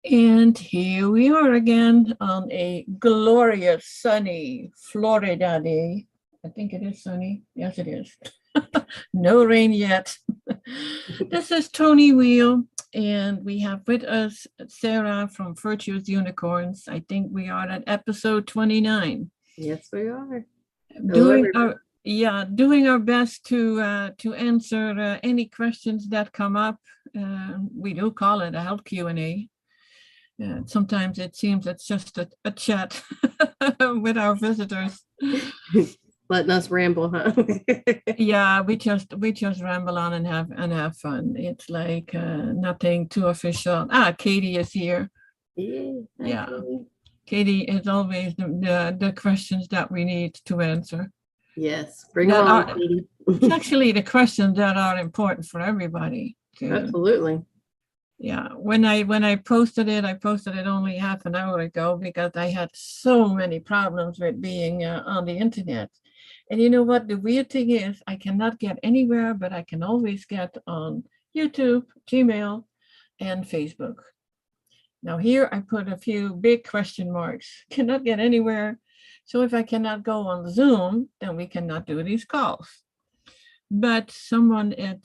And here we are again on a glorious sunny Florida day. I think it is sunny. Yes, it is. No rain yet. This is Toni Weel, and we have with us Sarah from Virtuous Unicorns. I think we are at episode 29. Yes, we are. Hello, Doing everybody. our doing our best to answer any questions that come up. We do call it a health Q&A. Sometimes it seems it's just a chat with our visitors. Letting us ramble, huh? Yeah, we just ramble on and have fun. It's like nothing too official. Katie is here. Yeah, hi, Yeah, Katie. Katie is always the questions that we need to answer. Yes, bring them That on, are Katie. It's actually the questions that are important for everybody. Absolutely. Yeah, when I posted it, I posted it only half an hour ago because I had so many problems with being on the internet. And you know what? The weird thing is, I cannot get anywhere, but I can always get on YouTube, Gmail, and Facebook. Now, here I put a few big question marks. Cannot get anywhere. So if I cannot go on Zoom, then we cannot do these calls. But someone at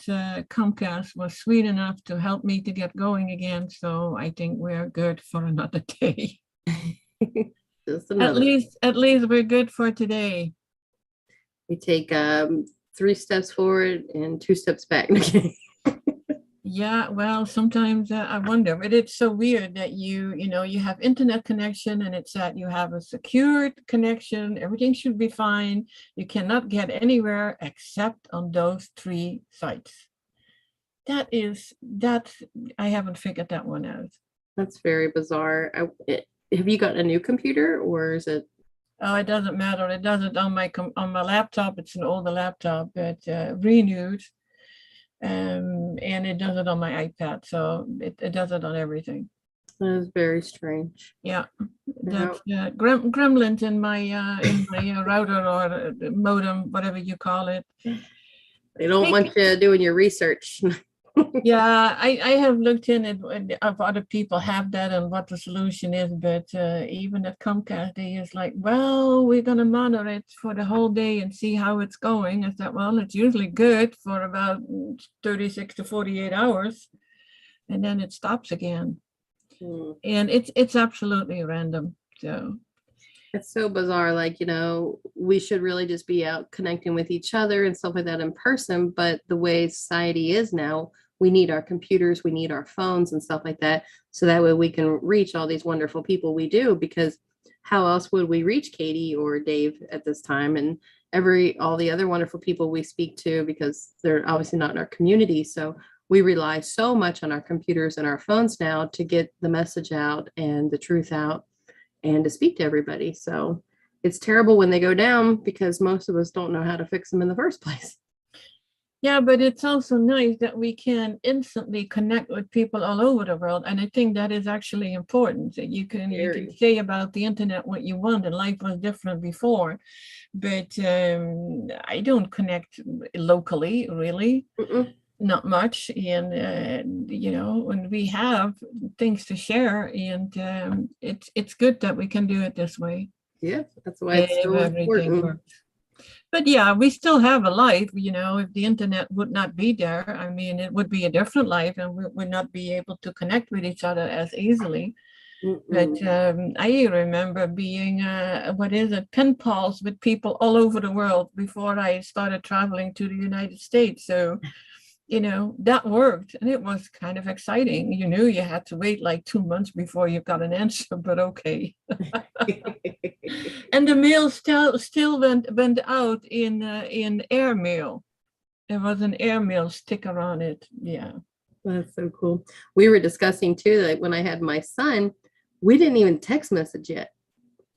Comcast was sweet enough to help me to get going again. So I think we're good for another day. Just At another. least, at least we're good for today. We take 3 steps forward and 2 steps back. Okay. Yeah, well, sometimes I wonder, but it's so weird that you have internet connection and it's that you have a secured connection. Everything should be fine. You cannot get anywhere except on those three sites. That I haven't figured that one out. That's very bizarre. Have you got a new computer or is it? Oh, it doesn't matter. It does it on my laptop. It's an older laptop, but renewed, and it does it on my iPad. So it does it on everything. That is very strange. Yeah, Now, that's gremlins in my router or modem, whatever you call it. they don't Speak. want you doing your research. Yeah, I have looked in it of other people have that and what the solution is, but even at Comcast, they is like, well, we're gonna monitor it for the whole day and see how it's going. I said, well, it's usually good for about 36 to 48 hours, and then it stops again. Hmm. And it's absolutely random. So It's so bizarre. Like, we should really just be out connecting with each other and stuff like that in person. But the way society is now, we need our computers, we need our phones and stuff like that. So that way we can reach all these wonderful people we do. Because how else would we reach Katie or Dave at this time? And all the other wonderful people we speak to, because they're obviously not in our community. So we rely so much on our computers and our phones now to get the message out and the truth out and to speak to everybody. So it's terrible when they go down because most of us don't know how to fix them in the first place. yeah, but it's also nice that we can instantly connect with people all over the world, and I think that is actually important. That you can Very. say about the internet what you want, and life was different before, but I don't connect locally really, Mm-mm. not much, and when we have things to share, and it's good that we can do it this way Yeah, that's why it's if so everything important. works. But yeah, we still have a life, if the internet would not be there, I mean, it would be a different life and we would not be able to connect with each other as easily. But Mm-mm. I remember being, what is it, pen pals with people all over the world before I started traveling to the United States. So, that worked and it was kind of exciting. You knew you had to wait like 2 months before you got an answer, but okay. And the mail still went out in airmail. There was an airmail sticker on it. Yeah. That's so cool. We were discussing too that when I had my son, we didn't even text message yet.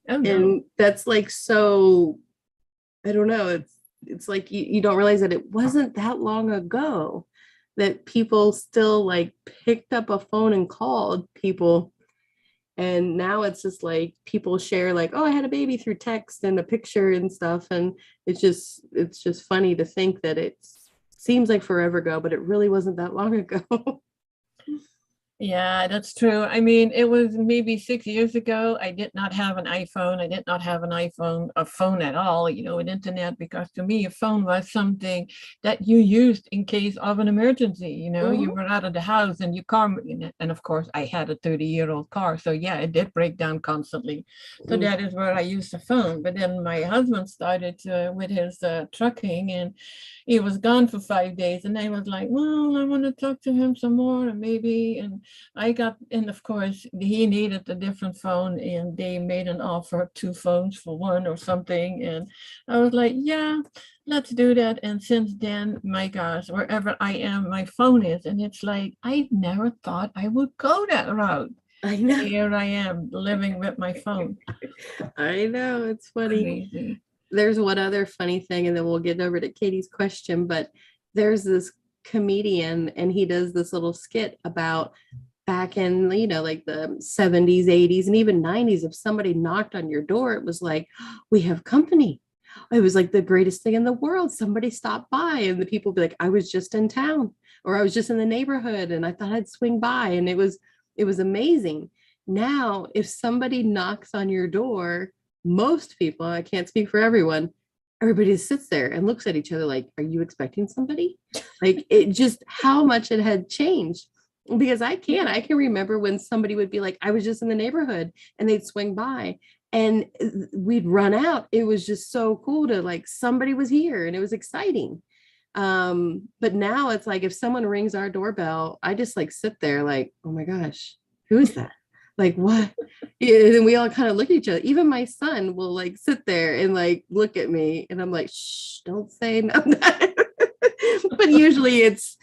Oh no. And that's like so, I don't know, it's like you don't realize that it wasn't that long ago that people still like picked up a phone and called people. And now it's just like people share like, oh, I had a baby through text and a picture and stuff. And it's just funny to think that it seems like forever ago, but it really wasn't that long ago. Yeah, that's true. I mean, it was maybe 6 years ago. I did not have an iPhone. I did not have an iPhone, a phone at all, with internet, because to me, a phone was something that you used in case of an emergency. You Mhm. were out of the house and your car, and of course, I had a 30-year-old car. So yeah, it did break down constantly. So Mm. that is where I used the phone. But then my husband started with his trucking, and he was gone for 5 days. And I was like, well, I want to talk to him some more, and maybe. And of course, he needed a different phone, and they made an offer of two phones for one or something. And I was like, yeah, let's do that. And since then, my gosh, wherever I am, my phone is. And it's like, I never thought I would go that route. I And know. here I am living with my phone. I know. It's funny. Crazy. There's one other funny thing, and then we'll get over to Katie's question, but there's this comedian and he does this little skit about back in, like the 70s, 80s, and even 90s. If somebody knocked on your door, it was like, we have company. It was like the greatest thing in the world. Somebody stopped by, and the people would be like, I was just in town, or I was just in the neighborhood and I thought I'd swing by. And it was amazing. Now, if somebody knocks on your door, most people, I can't speak for everyone, everybody just sits there and looks at each other like, are you expecting somebody? Like, it just, how much it had changed. Because I can remember when somebody would be like, I was just in the neighborhood, and they'd swing by and we'd run out. It was just so cool to, like, somebody was here and it was exciting. But now it's like, if someone rings our doorbell, I just like sit there like, oh my gosh, who is that? Like, what? And then we all kind of look at each other. Even my son will like sit there and like look at me, and I'm like, shh, don't say nothing. But usually it's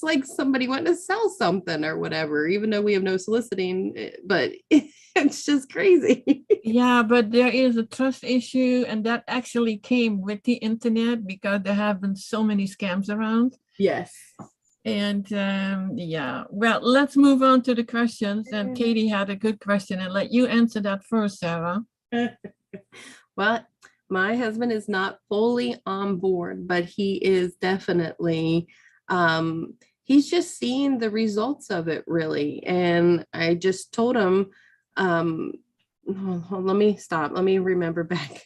like somebody wanting to sell something or whatever, even though we have no soliciting, but it's just crazy. Yeah, but there is a trust issue, and that actually came with the internet because there have been so many scams around. Yes. And yeah, well, let's move on to the questions. And Katie had a good question, and let you answer that first, Sarah. Well, my husband is not fully on board, but he is definitely, he's just seeing the results of it, really. And I just told him, let me stop. Let me remember back.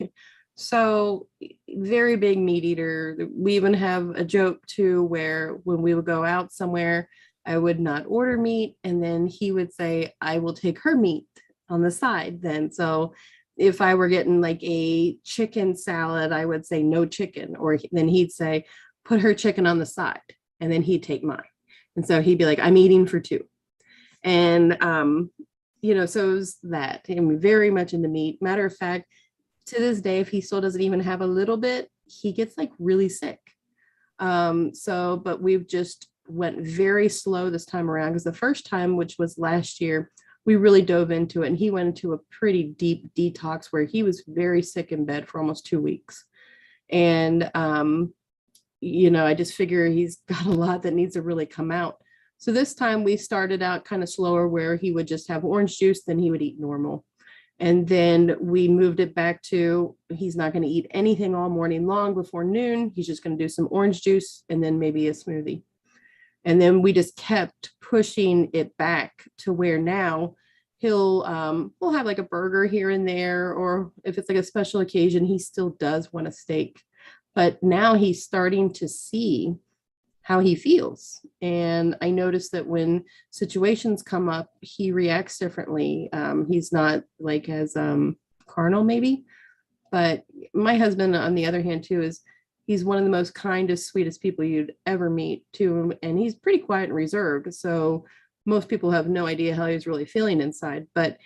So, very big meat eater. We even have a joke too, where when we would go out somewhere, I would not order meat, and then he would say, I will take her meat on the side then. So if I were getting like a chicken salad, I would say no chicken, or then he'd say, put her chicken on the side, and then he'd take mine. And so he'd be like, I'm eating for two. And, so it was that. And very much into meat. Matter of fact, to this day, if he still doesn't even have a little bit, he gets like really sick. But we've just went very slow this time around, because the first time, which was last year, we really dove into it, and he went into a pretty deep detox where he was very sick in bed for almost 2 weeks. And, I just figure he's got a lot that needs to really come out. So this time we started out kind of slower, where he would just have orange juice, then he would eat normal. And then we moved it back to, he's not going to eat anything all morning long before noon. He's just going to do some orange juice and then maybe a smoothie. And then we just kept pushing it back to where now we'll have like a burger here and there, or if it's like a special occasion, he still does want a steak. But now he's starting to see how he feels. And I noticed that when situations come up, he reacts differently. He's not like as carnal maybe. But my husband, on the other hand, too, he's one of the most kindest, sweetest people you'd ever meet too. And he's pretty quiet and reserved. So most people have no idea how he's really feeling inside. But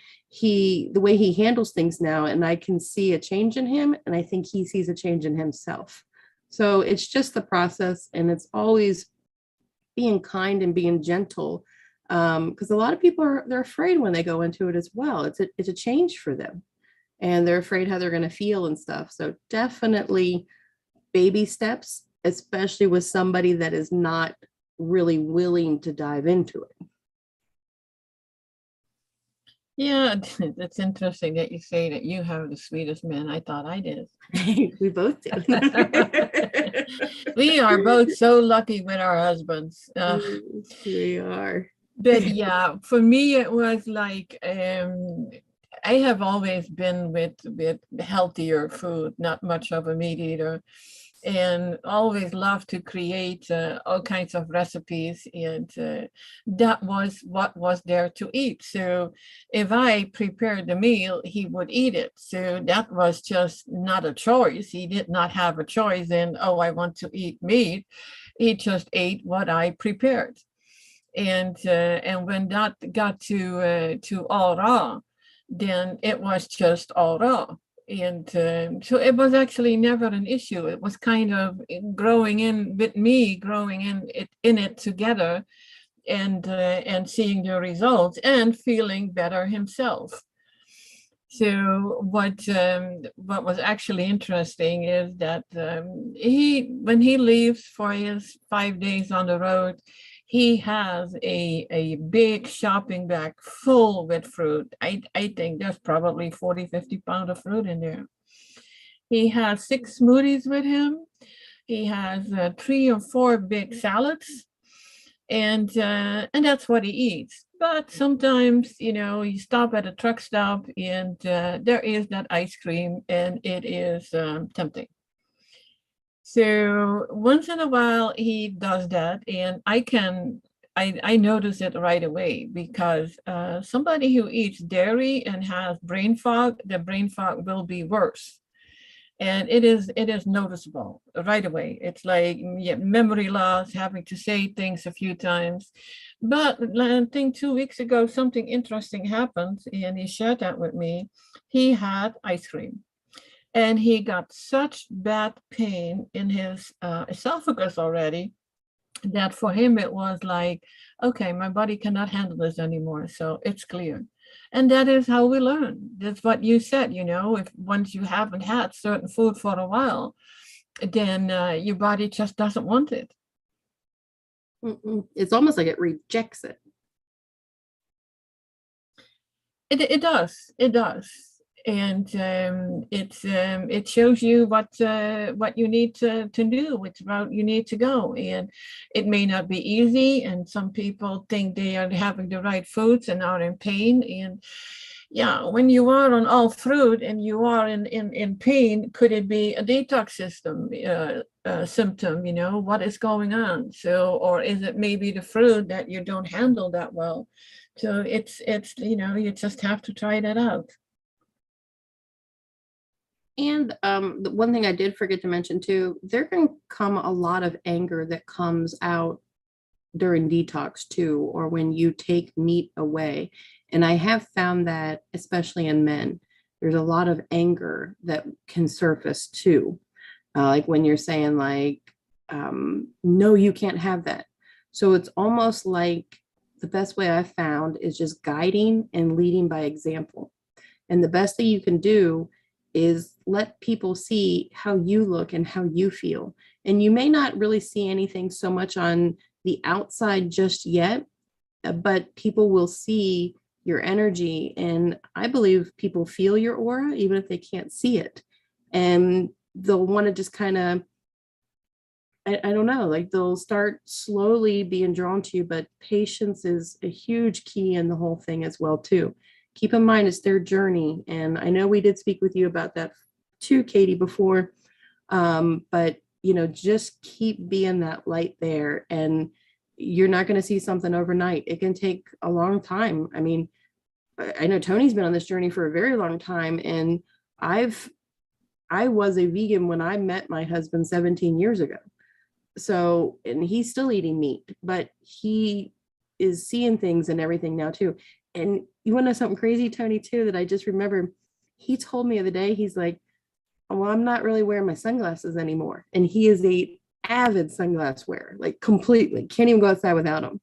the way he handles things now, and I can see a change in him, and I think he sees a change in himself. So it's just the process, and it's always being kind and being gentle. Because a lot of people they're afraid when they go into it as well. It's a change for them, and they're afraid how they're going to feel and stuff. So definitely baby steps, especially with somebody that is not really willing to dive into it. Yeah, it's interesting that you say that you have the sweetest man. I thought I did. We both do. We are both so lucky with our husbands. We are. But yeah, for me, it was like I have always been with healthier food, not much of a meat eater, and always loved to create all kinds of recipes, and that was what was there to eat. So if I prepared the meal, he would eat it. So that was just not a choice. He did not have a choice in, oh, I want to eat meat. He just ate what I prepared. And when that got to all raw, then it was just all raw. And so it was actually never an issue. It was kind of growing in with me, growing in it together, and seeing the results and feeling better himself. So what was actually interesting is that he when he leaves for his 5 days on the road, he has a big shopping bag full with fruit. I think there's probably 40, 50 pounds of fruit in there. He has 6 smoothies with him. He has 3 or 4 big salads, and that's what he eats. But sometimes, you stop at a truck stop, and there is that ice cream, and it is tempting. So once in a while he does that, and I notice it right away, because somebody who eats dairy and has brain fog, the brain fog will be worse. And it is noticeable right away. It's like, yeah, memory loss, having to say things a few times. But I think 2 weeks ago, something interesting happened, and he shared that with me. He had ice cream, and he got such bad pain in his esophagus already, that for him it was like, okay, my body cannot handle this anymore, so it's clear. And that is how we learn. That's what you said, if once you haven't had certain food for a while, then your body just doesn't want it. It's almost like it rejects it. It does. And it shows you what you need to do, which route you need to go. And it may not be easy, and some people think they are having the right foods and are in pain. And yeah, when you are on all fruit and you are in pain, could it be a detox system symptom? What is going on? So, or is it maybe the fruit that you don't handle that well? So it's you just have to try that out. And the one thing I did forget to mention too, there can come a lot of anger that comes out during detox too, or when you take meat away. And I have found that, especially in men, there's a lot of anger that can surface too. Like when you're saying like, no, you can't have that. So it's almost like the best way I've found is just guiding and leading by example. And the best thing you can do is let people see how you look and how you feel. And you may not really see anything so much on the outside just yet, but people will see your energy. And I believe people feel your aura, even if they can't see it. And they'll want to just kind of, I don't know, like they'll start slowly being drawn to you, but patience is a huge key in the whole thing as well, too. Keep in mind, it's their journey. And I know we did speak with you about that too, Katie, before. But, just keep being that light there. And you're not going to see something overnight. It can take a long time. I mean, I know Toni's been on this journey for a very long time. And I was a vegan when I met my husband 17 years ago. So, and he's still eating meat, but he is seeing things and everything now too. And you want to know something crazy, Toni, too, that I just remember? He told me the other day, he's like, well, I'm not really wearing my sunglasses anymore. And he is a avid sunglass wearer, like completely, can't even go outside without them.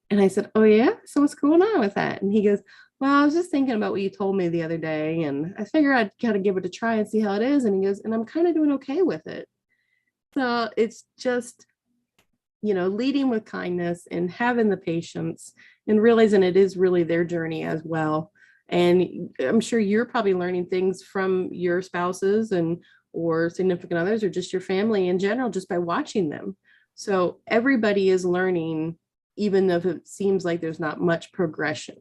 And I said, oh yeah, so what's going on with that? And he goes, well, I was just thinking about what you told me the other day, and I figured I'd kind of give it a try and see how it is. And he goes, and I'm kind of doing okay with it. So it's just, leading with kindness and having the patience and realizing it is really their journey as well. And I'm sure you're probably learning things from your spouses and or significant others, or just your family in general, just by watching them. So everybody is learning even if it seems like there's not much progression?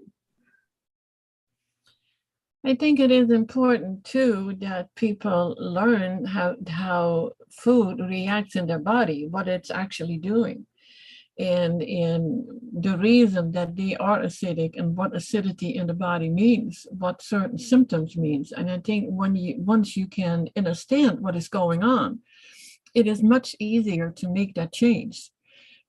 I think it is important too that people learn how food reacts in their body, what it's actually doing, and the reason that they are acidic and what acidity in the body means, what certain symptoms means. And I think once you can understand what is going on, it is much easier to make that change.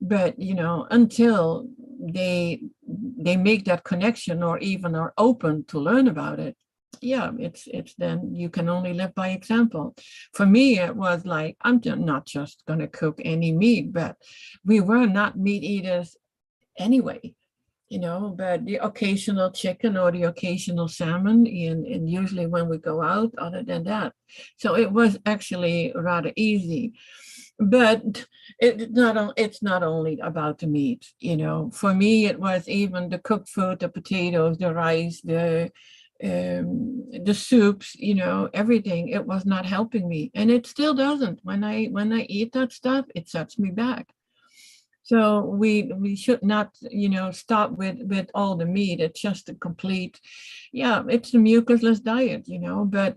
But until they make that connection or even are open to learn about it, yeah, it's then you can only live by example. For me, it was like, I'm not just going to cook any meat, but we were not meat eaters anyway, but the occasional chicken or the occasional salmon, and usually when we go out, other than that. So it was actually rather easy. But it's not only about the meat, For me, it was even the cooked food, the potatoes, the rice, the soups, everything. It was not helping me, and it still doesn't. When I eat that stuff, it sets me back. So we should not, stop with all the meat. It's just a complete, yeah, it's a mucusless diet, but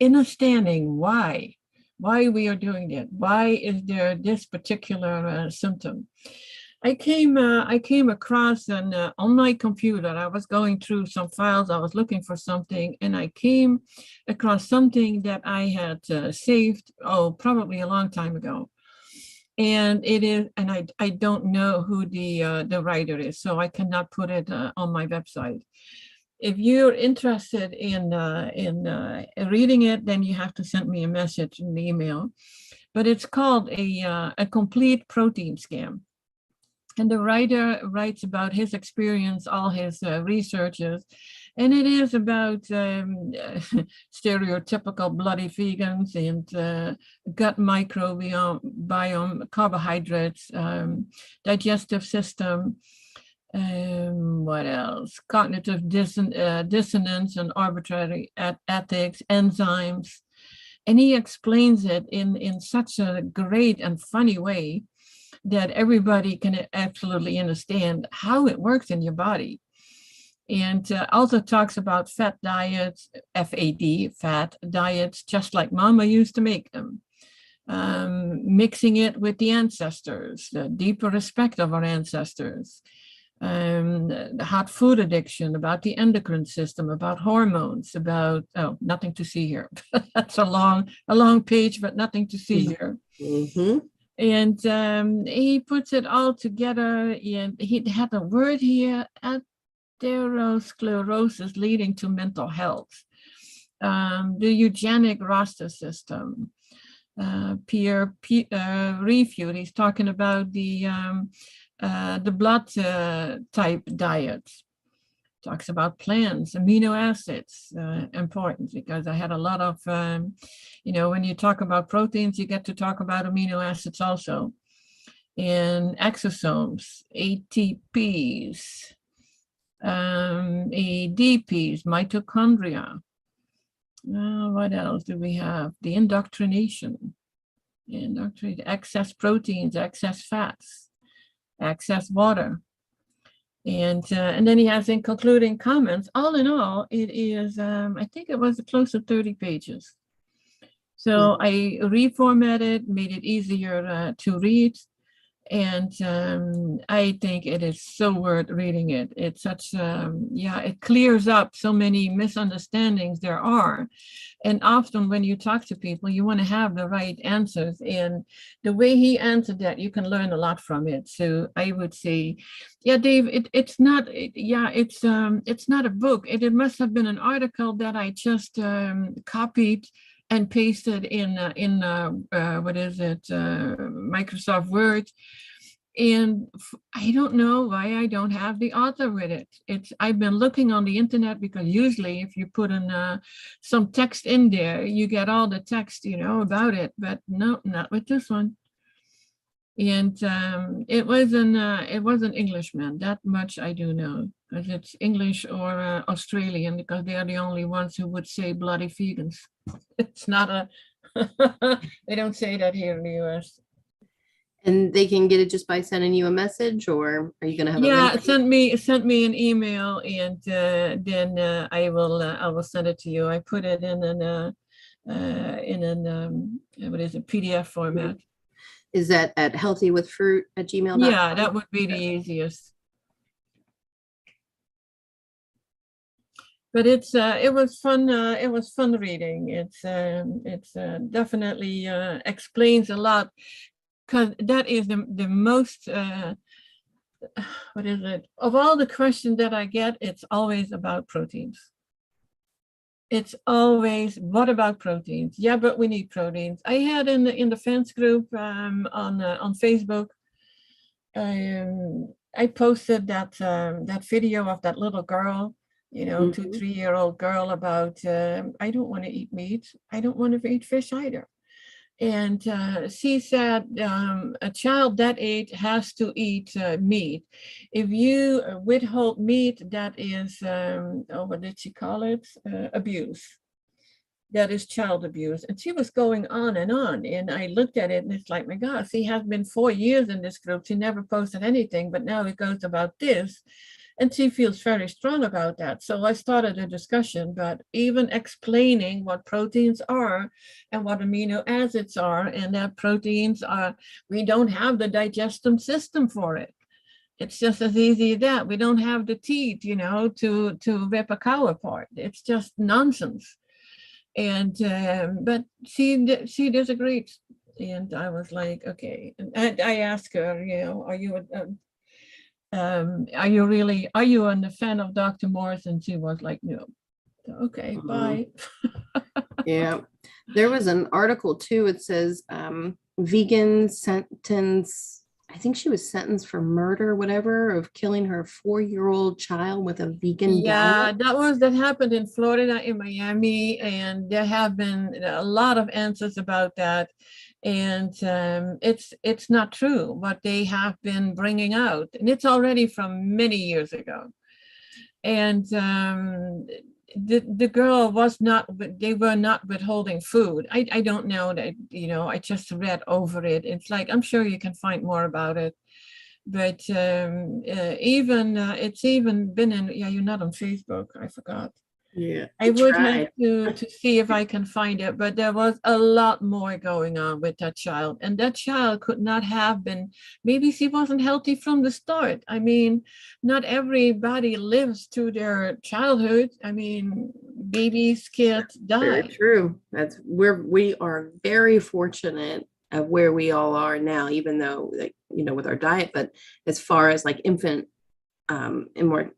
understanding why we are doing it. Why is there this particular symptom? I came across on my computer. I was going through some files. I was looking for something, and I came across something that I had saved, probably a long time ago. And it is, and I don't know who the writer is, so I cannot put it on my website. If you're interested in reading it, then you have to send me a message, an email. But it's called a complete protein scam. And the writer writes about his experience, all his researches, and it is about stereotypical bloody vegans and gut microbiome, carbohydrates, digestive system. What else? Cognitive dissonance and arbitrary ethics, enzymes. And he explains it in such a great and funny way that everybody can absolutely understand how it works in your body. And also talks about fat diets, FAD, fat diets, just like Mama used to make them. Mixing it with the ancestors, the deeper respect of our ancestors. The hot food addiction, about the endocrine system, about hormones, about nothing to see here. That's a long page, but nothing to see here. Mm-hmm. And he puts it all together, and he had a word here, atherosclerosis leading to mental health, the eugenic roster system, peer refute. He's talking about the blood type diets. Talks about plants, amino acids, important, because I had a lot of, when you talk about proteins, you get to talk about amino acids also. And exosomes, ATPs, ADPs, mitochondria. What else do we have? The indoctrination, excess proteins, excess fats, excess water. And then he has in concluding comments, all in all, it is, I think it was close to 30 pages. So I reformatted, made it easier to read. And I think it is so worth reading it. It's such, it clears up so many misunderstandings there are. And often when you talk to people, you want to have the right answers. And the way he answered that, you can learn a lot from it. So I would say, yeah, Dave, it's not a book. It must have been an article that I just copied and pasted in Microsoft Word. And I don't know why I don't have the author with it. I've been looking on the internet, because usually if you put in some text in there, you get all the text, about it. But no, not with this one. And it was an Englishman. That much I do know, because it's English or Australian, because they are the only ones who would say bloody vegans. It's not they don't say that here in the US. And they can get it just by sending you a message, or are you going to have a link? Yeah, sent me an email, and then I will send it to you. I put it in an what is it, PDF format. Is that at healthywithfruit@gmail.com? Yeah, that would be the easiest. But it was fun. It was fun reading. It's definitely explains a lot, because that is the most what is it, of all the questions that I get, it's always about proteins. It's always, what about proteins? Yeah, but we need proteins. I had in the fans group on Facebook, I posted that video of that little girl, you know, 2-3-year-old girl, about I don't want to eat meat. I don't want to eat fish either. And she said a child that age has to eat meat. If you withhold meat, that is, what did she call it? Abuse. That is child abuse. And she was going on and on. And I looked at it and it's like, my God, she has been 4 years in this group. She never posted anything, but now it goes about this. And she feels very strong about that. So I started a discussion, but even explaining what proteins are and what amino acids are, and that proteins are, we don't have the digestive system for it. It's just as easy as that. We don't have the teeth, you know, to rip a cow apart. It's just nonsense. And but she disagreed. And I was like, okay. And I asked her, you know, are you a fan of Dr. Morse? And she was like, no. Okay, bye. Yeah. There was an article too. It says vegan sentence. I think she was sentenced for murder, whatever, of killing her 4-year-old child with a vegan diet. That happened in Florida, in Miami, and there have been a lot of answers about that. And it's not true what they have been bringing out, and it's already from many years ago. And the girl was not, they were not withholding food. I don't know that, you know, I just read over it. It's like, I'm sure you can find more about it. But it's even been in, yeah, you're not on Facebook, I forgot. Yeah, I would have to see if I can find it, but there was a lot more going on with that child. And that child could not have been, maybe she wasn't healthy from the start. I mean, not everybody lives through their childhood. I mean, babies, kids die. Very true. That's where we are very fortunate of where we all are now, even though, like, you know, with our diet, but as far as like infant and more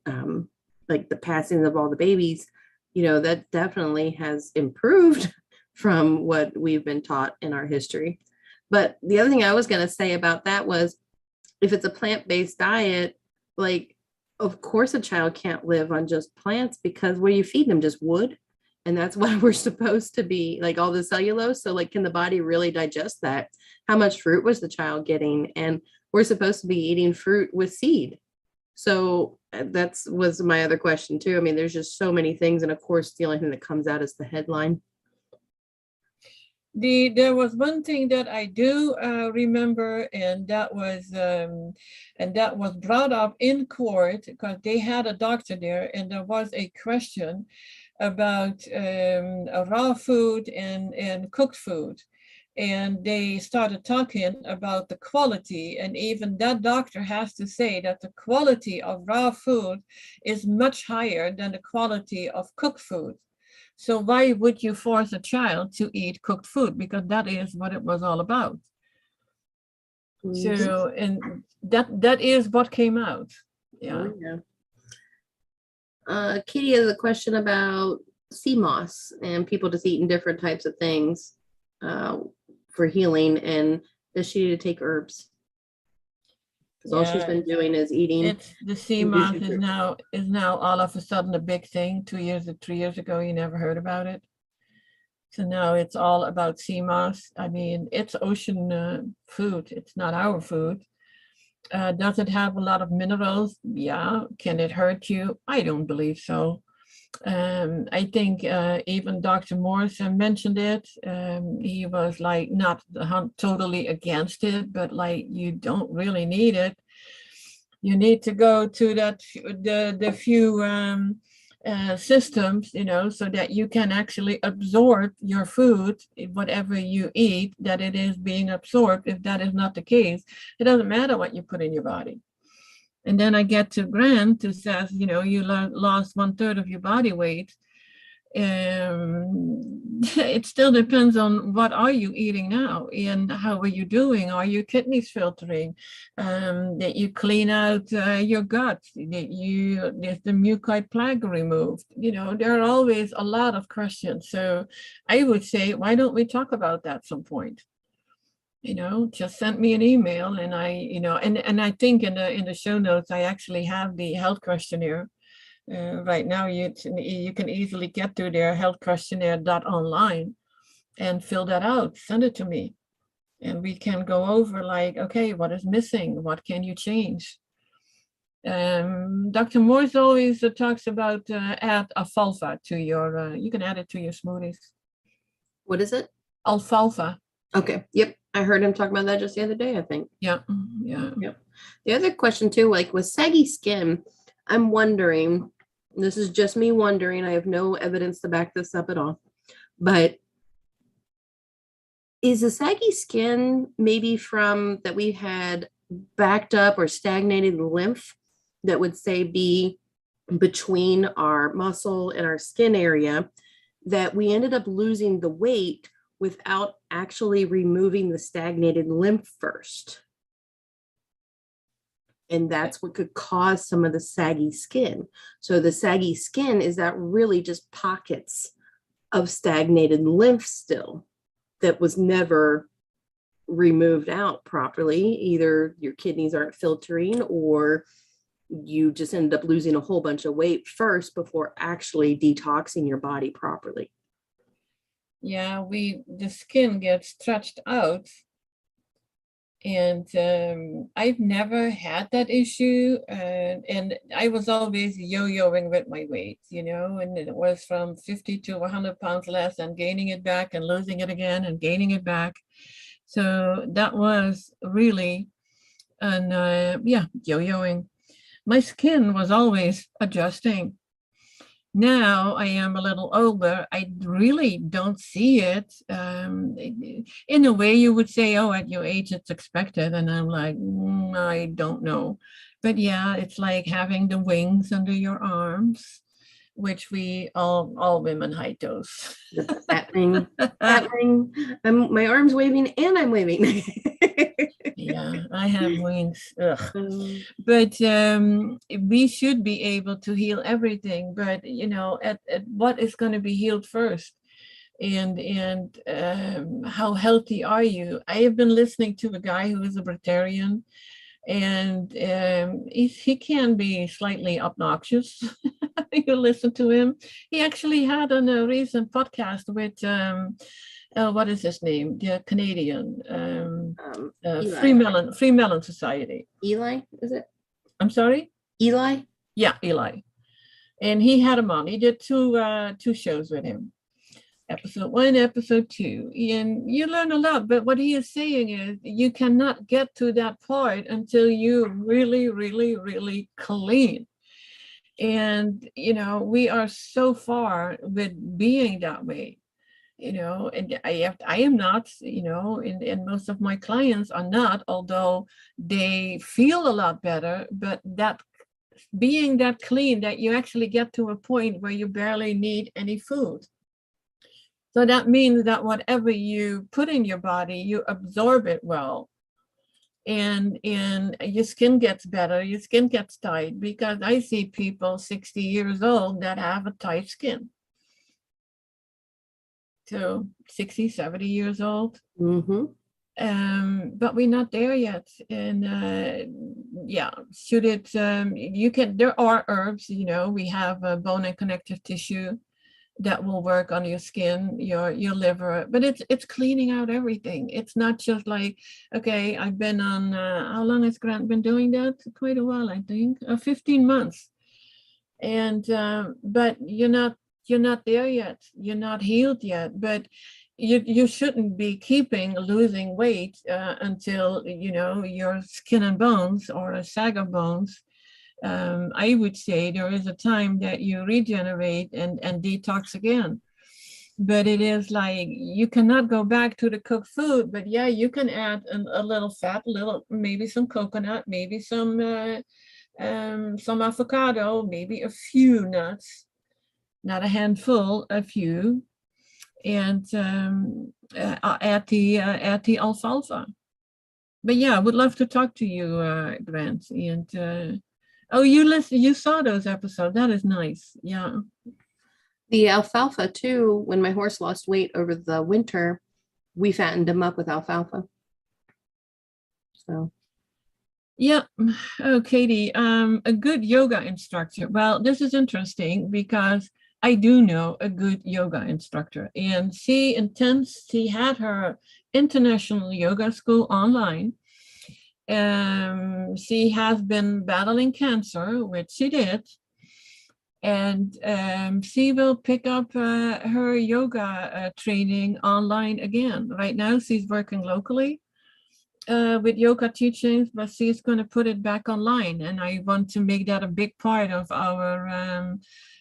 like the passing of all the babies, you know, that definitely has improved from what we've been taught in our history. But the other thing I was going to say about that was, if it's a plant-based diet, like, of course a child can't live on just plants, because what do you feed them? Just wood? And that's why we're supposed to be like all the cellulose. So like, can the body really digest that? How much fruit was the child getting? And we're supposed to be eating fruit with seed. So that was my other question too. I mean, there's just so many things. And of course, the only thing that comes out is the headline. There was one thing that I do remember, and that was brought up in court, because they had a doctor there, and there was a question about raw food and cooked food. And they started talking about the quality, and even that doctor has to say that the quality of raw food is much higher than the quality of cooked food. So why would you force a child to eat cooked food? Because that is what it was all about. So, and that is what came out. Yeah. Katie has a question about sea moss and people just eating different types of things for healing, and does she need to take herbs? Because all she's been doing is eating. It's the sea moss is now all of a sudden a big thing. 3 years ago, you never heard about it. So now it's all about sea moss. I mean, it's ocean food. It's not our food. Does it have a lot of minerals? Yeah. Can it hurt you? I don't believe so. I think even Dr. Morse mentioned it. He was like not totally against it, but like you don't really need it. You need to go to the few systems, so that you can actually absorb your food, whatever you eat, that it is being absorbed. If that is not the case, it doesn't matter what you put in your body. And then I get to Grant, who says, you lost 1/3 of your body weight. It still depends on what are you eating now and how are you doing. Are your kidneys filtering? That you clean out your gut? That there's the mucoid plug removed? There are always a lot of questions. So I would say, why don't we talk about that at some point? Just send me an email, and and I think in the show notes I actually have the health questionnaire. Right now you can easily get to their health questionnaire.online and fill that out, send it to me, and we can go over like, okay, what is missing, what can you change. Dr. Morse always talks about add alfalfa to your you can add it to your smoothies. What is it? Alfalfa. Okay. Yep. I heard him talk about that just the other day, I think. Yeah. Yep. The other question too, like with saggy skin, I'm wondering, this is just me wondering, I have no evidence to back this up at all, but is the saggy skin maybe from that we had backed up or stagnated lymph that would say be between our muscle and our skin area, that we ended up losing the weight without actually removing the stagnated lymph first? And that's what could cause some of the saggy skin. So the saggy skin, is that really just pockets of stagnated lymph still that was never removed out properly? Either your kidneys aren't filtering, or you just ended up losing a whole bunch of weight first before actually detoxing your body properly. Yeah, the skin gets stretched out, and I've never had that issue, and I was always yo-yoing with my weight, and it was from 50 to 100 pounds less, and gaining it back and losing it again and gaining it back. So that was really yo-yoing. My skin was always adjusting. Now I am a little older, I really don't see it. In a way, you would say, oh, at your age, it's expected. And I'm like, I don't know. But yeah, it's like having the wings under your arms, which we all women hide those. That thing. My arm's waving and I'm waving. Yeah, I have wings. But we should be able to heal everything. But at what is going to be healed first, and how healthy are you? I have been listening to a guy who is a vegetarian, and he can be slightly obnoxious. You listen to him. He actually had on a recent podcast with what is his name? The Canadian Free Melon Society. Eli, is it? I'm sorry? Eli? Yeah, Eli. And he had him on. He did two shows with him. Episode 1, episode 2. And you learn a lot. But what he is saying is you cannot get to that point until you really, really, really clean. And, we are so far with being that way. And I am not, and most of my clients are not, although they feel a lot better, but that being that clean, that you actually get to a point where you barely need any food. So that means that whatever you put in your body, you absorb it well. And your skin gets better, your skin gets tight, because I see people 60 years old that have a tight skin. So 60, 70 years old. Mm-hmm. But we're not there yet. And there are herbs, we have bone and connective tissue that will work on your skin, your liver, but it's cleaning out everything. It's not just like, okay, I've been on, how long has Grant been doing that? Quite a while, I think, 15 months. And but you're not there yet. You're not healed yet. But you shouldn't be losing weight until your skin and bones or a sack of bones. I would say there is a time that you regenerate and detox again. But it is like you cannot go back to the cooked food. But yeah, you can add a little fat, maybe some coconut, maybe some avocado, maybe a few nuts, not a handful, a few, and add the alfalfa. But yeah, I would love to talk to you, Grant. And oh, you saw those episodes. That is nice. Yeah. The alfalfa too, when my horse lost weight over the winter, we fattened him up with alfalfa. So yeah. Oh, Katie, a good yoga instructor. Well, this is interesting because I do know a good yoga instructor, and she had her international yoga school online. She has been battling cancer, which she did, and she will pick up her yoga training online again. Right now, she's working locally with yoga teachings, but she's going to put it back online. And I want to make that a big part of our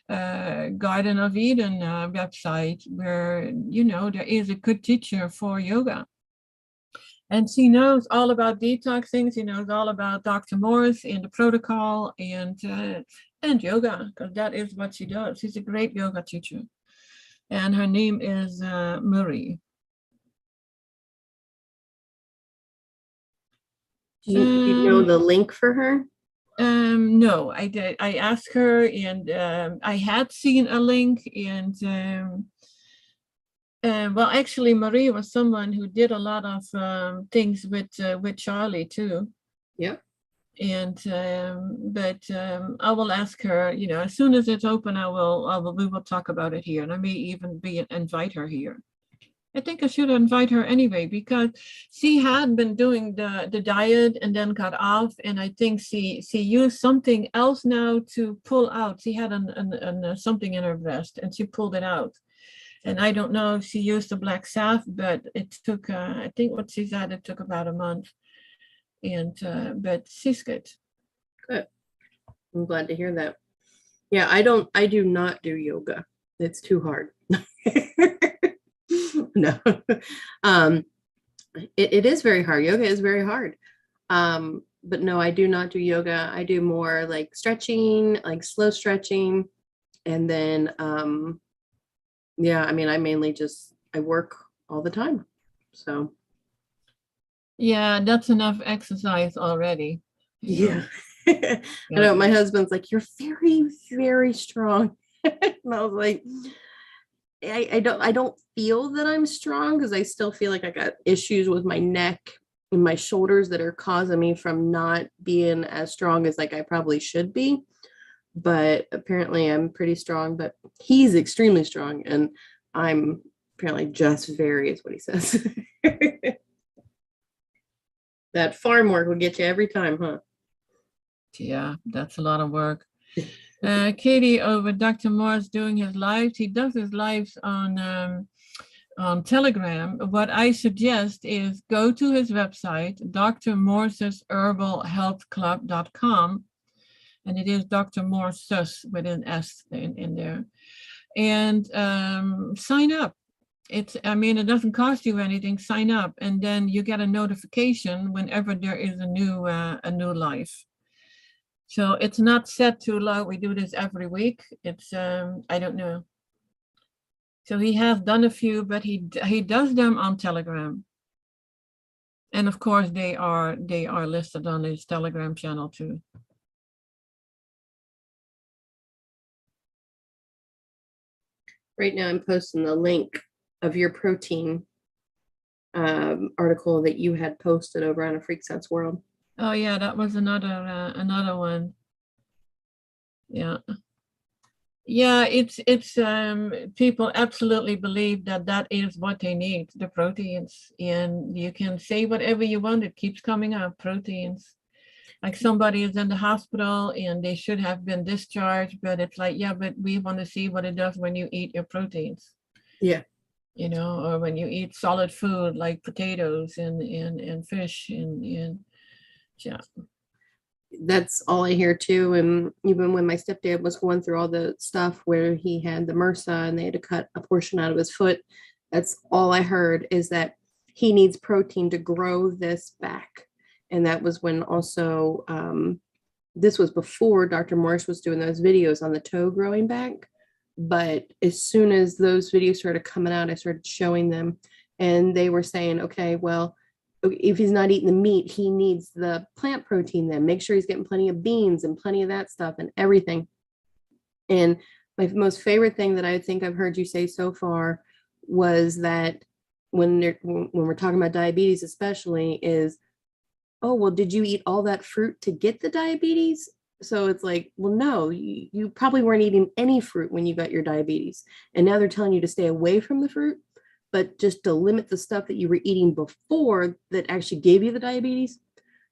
Garden of Eden website, where, there is a good teacher for yoga. And she knows all about detoxing. She knows all about Dr. Morse and the protocol and yoga, because that is what she does. She's a great yoga teacher. And her name is Marie. do you know the link for her? No, I did. I asked her, and I had seen a link, and well, actually, Marie was someone who did a lot of things with Charlie too. Yep. And but I will ask her. As soon as it's open, we will talk about it here, and I may even invite her here. I think I should invite her anyway, because she had been doing the diet and then got off, and I think she used something else now to pull out. She had something in her breast, and she pulled it out. And I don't know if she used the black salve, but it took, I think what she said, it took about a month. And but she's good. Good. I'm glad to hear that. Yeah, I do not do yoga. It's too hard. No. It is very hard. Yoga is very hard. But no, I do not do yoga. I do more like stretching, like slow stretching. And then yeah, I mean, I work all the time. So yeah, that's enough exercise already. Yeah. I know my husband's like, you're very, very strong. And I was like, I don't feel that I'm strong, because I still feel like I got issues with my neck and my shoulders that are causing me from not being as strong as like I probably should be. But apparently I'm pretty strong, but he's extremely strong, and I'm apparently just very, is what he says. That farm work will get you every time, huh? Yeah, that's a lot of work. Katie, over Dr. Morse doing his lives, he does his lives on Telegram. What I suggest is go to his website, Dr. Morse's herbalhealthclub.com, and it is Dr. Morse's with an S in there, and sign up. It doesn't cost you anything. Sign up, and then you get a notification whenever there is a new life. So it's not set too low. We do this every week. It's I don't know. So he has done a few, but he does them on Telegram. And of course they are listed on his Telegram channel too. Right now I'm posting the link of your protein article that you had posted over on A Freak Sense World. Oh yeah, that was another one. Yeah. Yeah, it's people absolutely believe that is what they need, the proteins, and you can say whatever you want, it keeps coming up, proteins. Like somebody is in the hospital and they should have been discharged, but it's like, yeah, but we want to see what it does when you eat your proteins. Yeah. Or when you eat solid food like potatoes and fish and yeah. That's all I hear too. And even when my stepdad was going through all the stuff where he had the MRSA and they had to cut a portion out of his foot, that's all I heard, is that he needs protein to grow this back. And that was when also, this was before Dr. Morse was doing those videos on the toe growing back. But as soon as those videos started coming out, I started showing them, and they were saying, okay, well, if he's not eating the meat, he needs the plant protein. Then make sure he's getting plenty of beans and plenty of that stuff and everything. And my most favorite thing that I think I've heard you say so far was that when we're talking about diabetes, especially, is, oh, well, did you eat all that fruit to get the diabetes? So it's like, well, no, you probably weren't eating any fruit when you got your diabetes. And now they're telling you to stay away from the fruit, but just to limit the stuff that you were eating before that actually gave you the diabetes.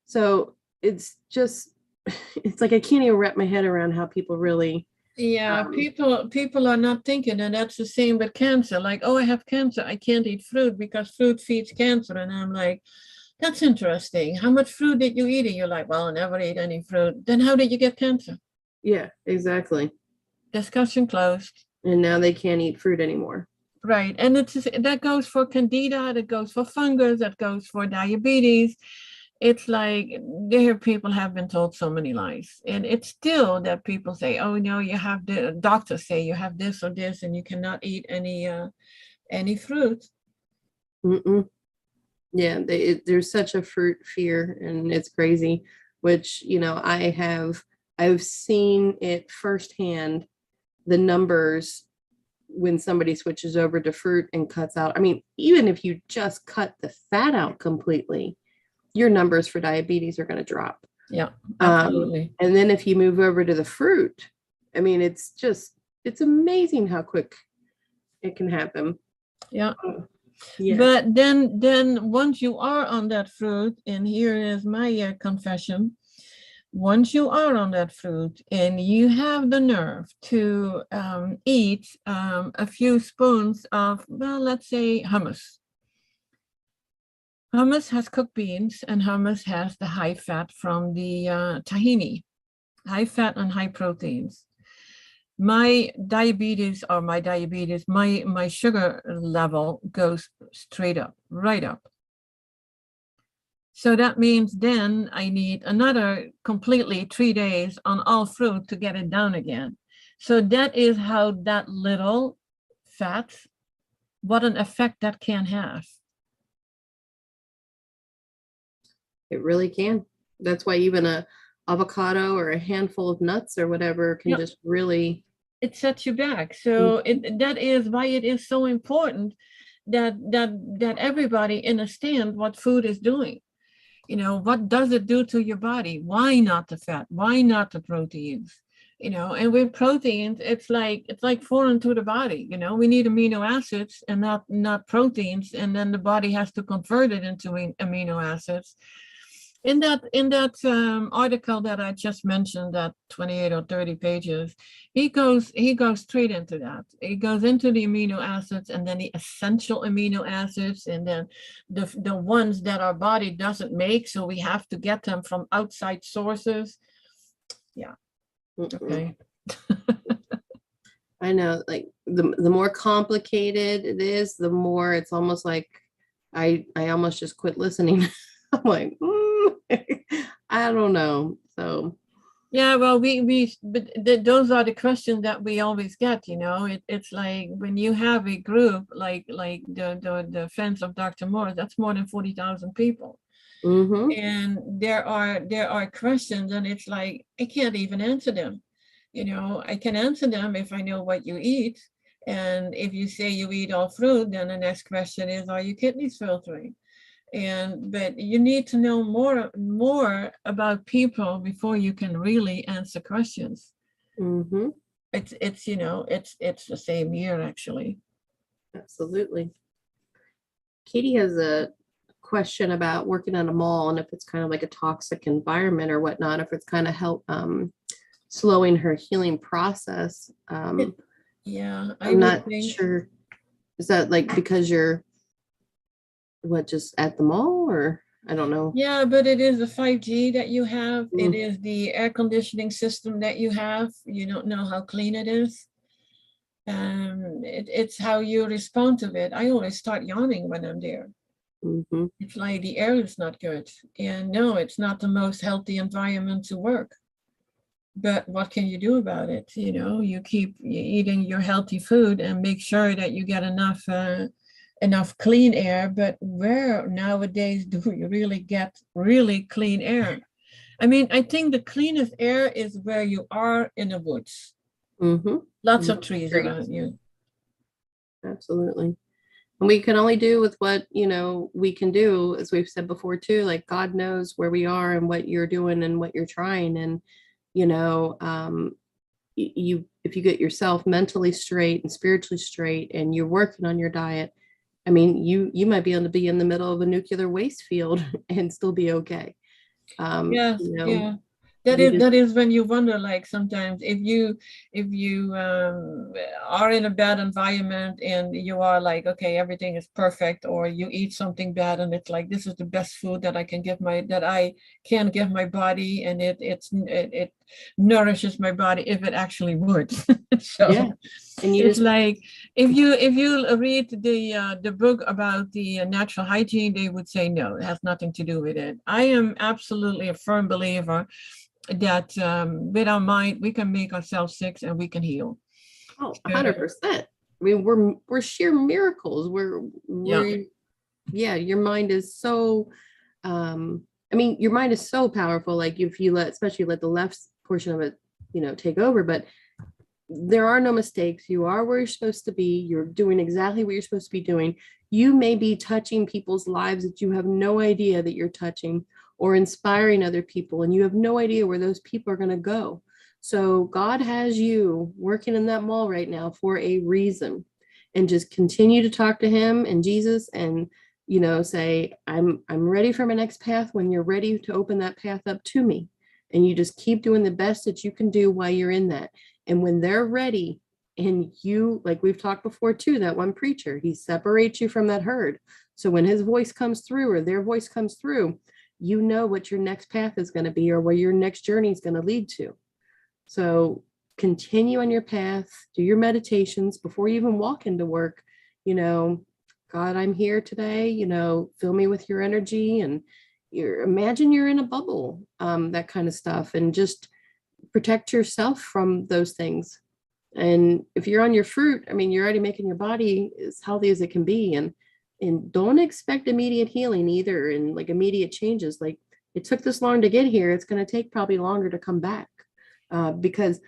So it's just, it's like I can't even wrap my head around how people really. Yeah, people are not thinking, and that's the same with cancer. Like, oh, I have cancer, I can't eat fruit because fruit feeds cancer. And I'm like, that's interesting. How much fruit did you eat? And you're like, well, I never ate any fruit. Then how did you get cancer? Yeah, exactly. Discussion closed. And now they can't eat fruit anymore. Right. And that goes for candida, that goes for fungus, that goes for diabetes. It's like there people have been told so many lies. And it's still that people say, oh no, you have the doctors say you have this or this and you cannot eat any fruit. Mm-mm. Yeah, there's such a fruit fear, and it's crazy, which, I've seen it firsthand, the numbers when somebody switches over to fruit and cuts out. I mean, even if you just cut the fat out completely, your numbers for diabetes are going to drop. Yeah, absolutely. And then if you move over to the fruit, I mean, it's amazing how quick it can happen. Yeah. Yeah. But then once you are on that fruit, and here is my confession, once you are on that fruit and you have the nerve to eat a few spoons of, well, let's say hummus. Hummus has cooked beans, and hummus has the high fat from the tahini, high fat and high proteins. My sugar level goes straight up, right up. So that means then I need another completely 3 days on all fruit to get it down again. So that is how that little fat, what an effect that can have. It really can. That's why even a avocado or a handful of nuts or whatever can just really. It sets you back. So that is why it is so important that everybody understand what food is doing. What does it do to your body? Why not the fat? Why not the proteins? And with proteins, it's like foreign to the body. We need amino acids and not proteins, and then the body has to convert it into amino acids. In that article that I just mentioned, that 28 or 30 pages, he goes straight into that. He goes into the amino acids, and then the essential amino acids, and then the ones that our body doesn't make, so we have to get them from outside sources. Yeah. Okay. I know, like the more complicated it is, the more it's almost like I almost just quit listening. I'm like, I don't know. So yeah, well, but those are the questions that we always get. It's like when you have a group like the Friends of Dr. Morse, that's more than 40,000 people, and there are questions, and it's like I can't even answer them. I can answer them if I know what you eat, and if you say you eat all fruit, then the next question is, are your kidneys filtering? But you need to know more about people before you can really answer questions. It's the same here, actually. Absolutely. Katie has a question about working at a mall and if it's kind of like a toxic environment or whatnot, if it's kind of help slowing her healing process. Yeah, I I'm would not think. sure. Is that like because you're just at the mall, or I don't know. Yeah, but it is the 5G that you have. It Mm, is the air conditioning system that you have. You don't know how clean it is. It's how you respond to it. I always start yawning when I'm there. mhm. It's like the air is not good. And no, it's not the most healthy environment to work. But what can you do about it? You keep eating your healthy food and make sure that you get enough clean air. But where nowadays do we really get really clean air? I mean, I think the cleanest air is where you are in the woods. Mhm. Lots of Mhm. trees Great. around you. Absolutely. And we can only do with what, we can do, as we've said before too, like God knows where we are and what you're doing and what you're trying. And, you know, um, you, if you get yourself mentally straight and spiritually straight and you're working on your diet, I mean, you might be able to be in the middle of a nuclear waste field and still be okay. Yes, yeah. That You is just, that is when you wonder, like sometimes if you are in a bad environment and you are like, okay, everything is perfect, or you eat something bad and it's like this is the best food that I can give my body, and it nourishes my body if it actually would. yeah. So And you it's just, like if you read the book about the natural hygiene, they would say no, it has nothing to do with it. I am absolutely a firm believer that with our mind we can make ourselves sick and we can heal. oh, So, 100%. I mean, we're sheer miracles. yeah, Yeah, your mind is so, I mean, your mind is so powerful. Like if you especially let the left portion of it, take over, but there are no mistakes. You are where you're supposed to be. You're doing exactly what you're supposed to be doing. You may be touching people's lives that you have no idea that you're touching, or inspiring other people, and you have no idea where those people are going to go. So God has you working in that mall right now for a reason. And just continue to talk to him and Jesus, and say, I'm ready for my next path when you're ready to open that path up to me. And you just keep doing the best that you can do while you're in that. And when they're ready, and you, like we've talked before too, that one preacher, he separates you from that herd. So when his voice comes through, or their voice comes through, you know what your next path is going to be, or where your next journey is going to lead to. So continue on your path, do your meditations before you even walk into work. God, I'm here today, fill me with your energy, and imagine you're in a bubble, that kind of stuff, and just protect yourself from those things. And if you're on your fruit, I mean, you're already making your body as healthy as it can be. And don't expect immediate healing either, and like immediate changes. Like, it took this long to get here, it's going to take probably longer to come back, because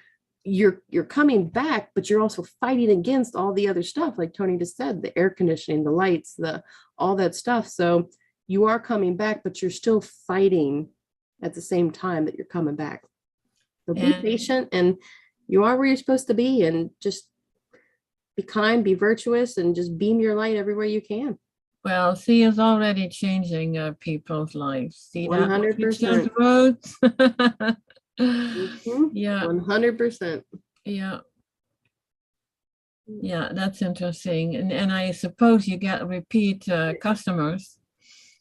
you're coming back, but you're also fighting against all the other stuff, like Toni just said, the air conditioning, the lights, the all that stuff. So you are coming back, but you're still fighting at the same time that you're coming back. So be and patient, and you are where you're supposed to be, and just be kind, be virtuous, and just beam your light everywhere you can. well, see, is already changing people's lives. See that what you just 100%. wrote? Mhm. Yeah, 100%. yeah, yeah, that's interesting. And I suppose you get repeat customers.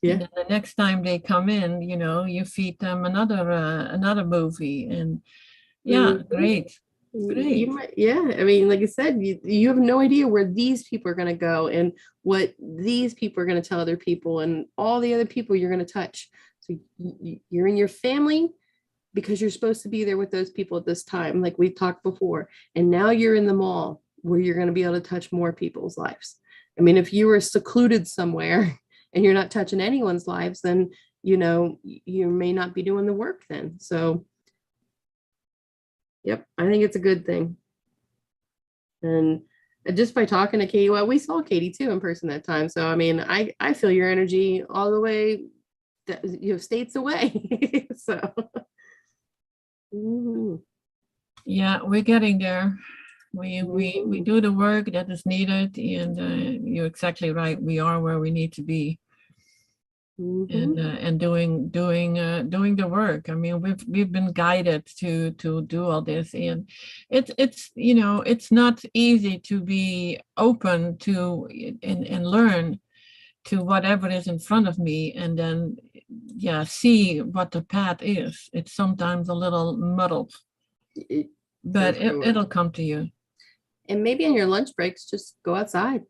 And Yeah. then the next time they come in, you feed them another movie. And yeah, Mhm. great, You great. might, yeah. I mean, like I said, you have no idea where these people are going to go, and what these people are going to tell other people, and all the other people you're going to touch. So you're in your family because you're supposed to be there with those people at this time, like we talked before. And now you're in the mall where you're going to be able to touch more people's lives. I mean, if you were secluded somewhere and you're not touching anyone's lives, then, you may not be doing the work then. So, yep, I think it's a good thing. And just by talking to Katie, well, we saw Katie too in person that time. So, I mean, I feel your energy all the way, states away. So, mhm. Yeah, we're getting there. We Mhm. do the work that is needed, and you're exactly right. We are where we need to be. and doing the work. I mean, we've been guided to do all this, and it's it's not easy to be open to and learn to whatever is in front of me, and then see what the path is. It's sometimes a little muddled, but it'll come to you. And maybe on your lunch breaks, just go outside,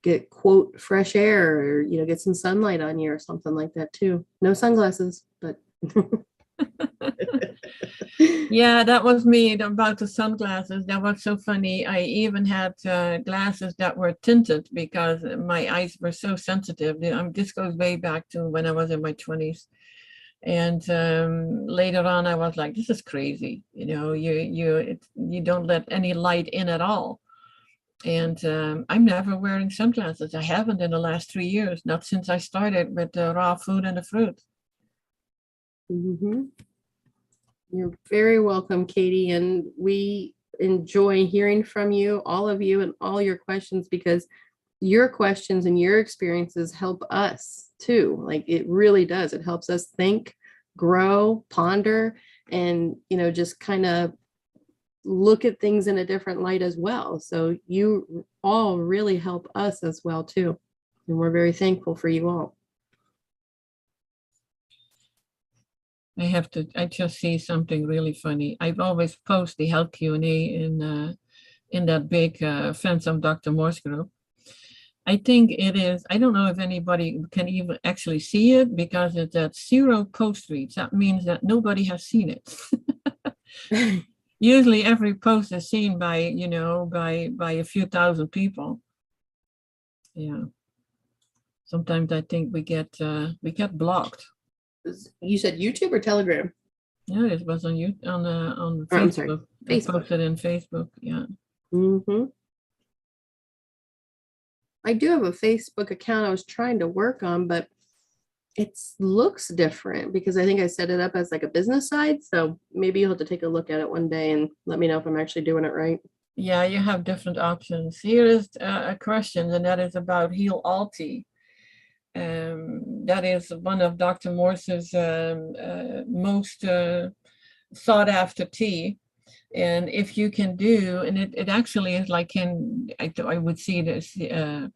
get quote fresh air, or get some sunlight on you or something like that too. No sunglasses, but yeah, that was me about the sunglasses. That was so funny. I even had glasses that were tinted because my eyes were so sensitive. This goes way back to when I was in my 20s. And later on, I was like, this is crazy. You don't let any light in at all. And I'm never wearing sunglasses. I haven't in the last 3 years, not since I started with the raw food and the fruit. You're very welcome, Katie. And we enjoy hearing from you, all of you, and all your questions, because your questions and your experiences help us too. Like, it really does. It helps us think, grow, ponder, and, just kind of look at things in a different light as well. So you all really help us as well too. And we're very thankful for you all. I just see something really funny. I've always post the health Q&A in that big Fans of Dr. Morse group. I think it is, I don't know if anybody can even actually see it because it's at 0 post reads. That means that nobody has seen it. Usually every post is seen by, by a few thousand people. Yeah. Sometimes I think we get blocked. You said YouTube or Telegram? Yeah, it was on Facebook. I'm sorry, Facebook. I posted in Facebook. Yeah. I do have a Facebook account I was trying to work on, but it looks different because I think I set it up as like a business side. So maybe you'll have to take a look at it one day and let me know if I'm actually doing it right. Yeah, you have different options. Here is a question, and that is about Heal All Tea. That is one of Dr. Morse's most sought after tea. And if you can do, and it actually is like, I would see this, see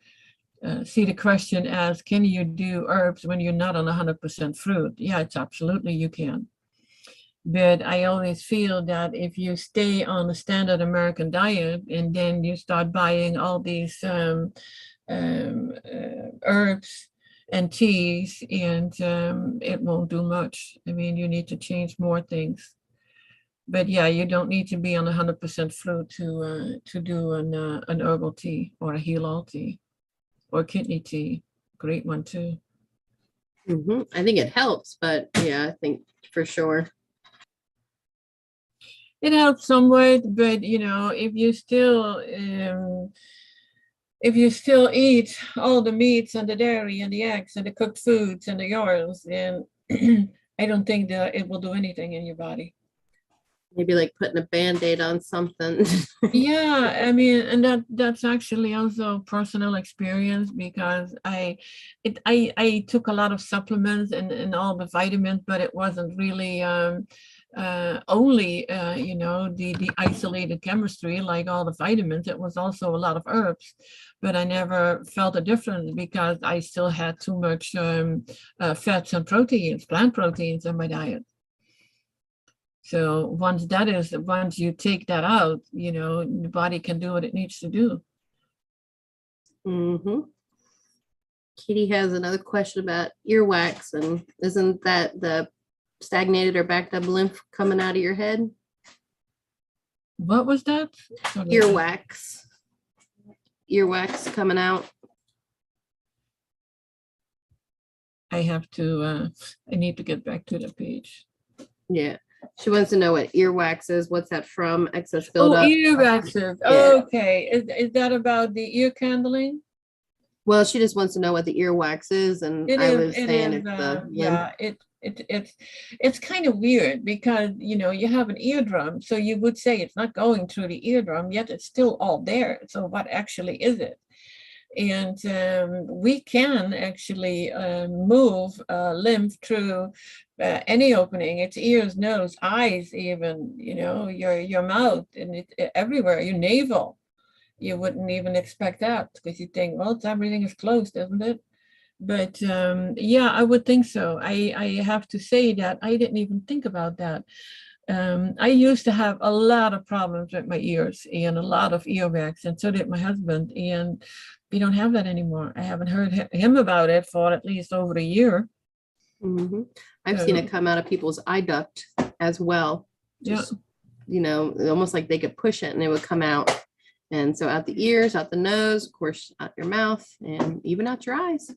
the question as, can you do herbs when you're not on 100% fruit? Yeah, it's absolutely you can. But I always feel that if you stay on the standard American diet and then you start buying all these herbs and teas, and it won't do much. I mean, you need to change more things. But yeah, you don't need to be on 100% fruit to do an herbal tea or a heal all tea or kidney tea. Great one too. I think it helps, but yeah, I think for sure. It helps somewhat, but if you still eat all the meats and the dairy and the eggs and the cooked foods and the oils, then I don't think that it will do anything in your body. Maybe like putting a Band-Aid on something. Yeah, I mean, and that's actually also personal experience because I took a lot of supplements and all the vitamins, but it wasn't really only the isolated chemistry like all the vitamins. It was also a lot of herbs, but I never felt a difference because I still had too much fats and proteins, plant proteins in my diet. So once you take that out, the body can do what it needs to do. Kitty has another question about earwax, and isn't that the stagnated or backed up lymph coming out of your head? What was that? Earwax coming out. I need to get back to the page. Yeah. She wants to know what earwax is. What's that from? Excess buildup. Oh, earwaxes. Yeah. Okay. Is that about the ear candling? Well, she just wants to know what the earwax is, and it's kind of weird because you have an eardrum, so you would say it's not going through the eardrum, yet it's still all there. So what actually is it? And we can actually move lymph through any opening. It's ears, nose, eyes, even, your mouth, and everywhere, your navel. You wouldn't even expect that because you think, well, everything is closed, isn't it? But yeah, I would think so. I have to say that I didn't even think about that. I used to have a lot of problems with my ears and a lot of earwax, and so did my husband. And we don't have that anymore. I haven't heard him about it for at least over a year. Mm-hmm. I've seen it come out of people's eye duct as well. Just, almost like they could push it and it would come out. And so out the ears, out the nose, of course, out your mouth, and even out your eyes.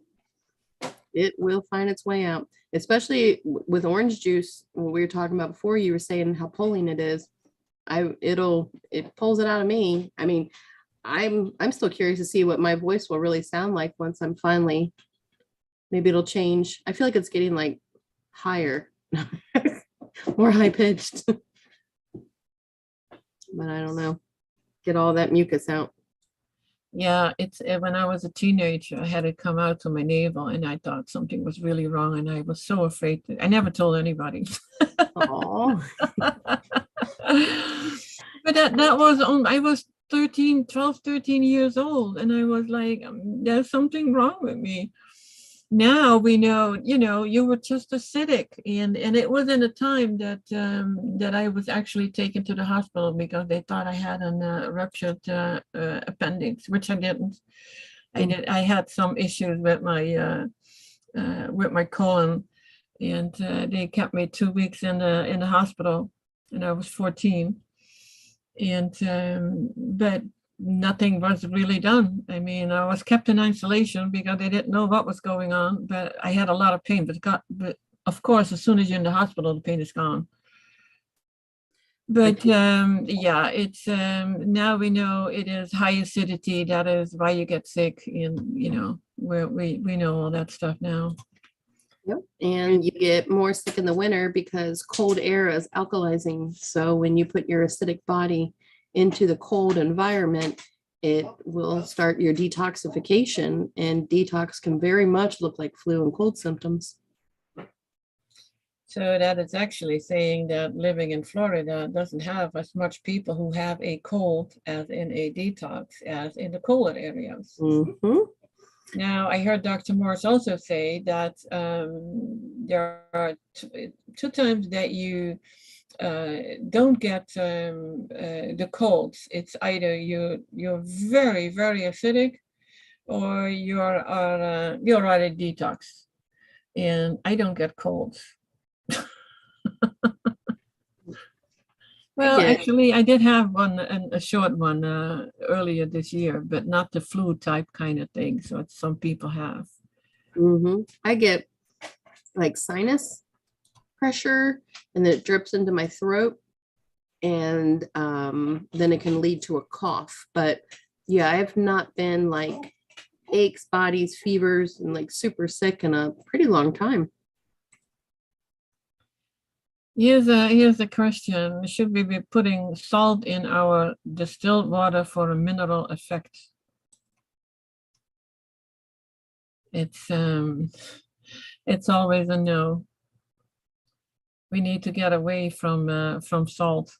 It will find its way out, especially with orange juice. What we were talking about before, you were saying how pulling it is. It pulls it out of me. I mean, I'm still curious to see what my voice will really sound like once I'm finally, maybe it'll change. I feel like it's getting like higher, more high pitched, but I don't know. Get all that mucus out. Yeah, it's when I was a teenager, I had it come out to my navel, and I thought something was really wrong, and I was so afraid. I never told anybody. Oh. But that was on. I was 13 years old, and I was like, there's something wrong with me. Now we know, you were just acidic, and it was in a time that that I was actually taken to the hospital because they thought I had a ruptured appendix, which I didn't. I had some issues with my colon, and they kept me 2 weeks in the hospital, and I was 14, and but nothing was really done. I mean, I was kept in isolation because they didn't know what was going on, but I had a lot of pain. But of course, as soon as you're in the hospital, the pain is gone. But yeah, it's now we know it is high acidity. That is why you get sick, and we know all that stuff now. Yep. And you get more sick in the winter because cold air is alkalizing. So when you put your acidic body into the cold environment, it will start your detoxification, and detox can very much look like flu and cold symptoms. So that is actually saying that living in Florida doesn't have as much people who have a cold as in a detox as in the colder areas. Mm-hmm. Now, I heard Dr. Morse also say that there are two times that you don't get the colds. It's either you're very, very acidic, or you're at a detox. And I don't get colds. Well, actually, I did have a short one earlier this year, but not the flu type kind of thing. So it's some people have. Mm-hmm. I get like sinus pressure, and then it drips into my throat, and then it can lead to a cough. But yeah, I have not been like aches, bodies, fevers, and like super sick in a pretty long time. Here's a question. Should we be putting salt in our distilled water for a mineral effect? It's always a no. We need to get away from salt.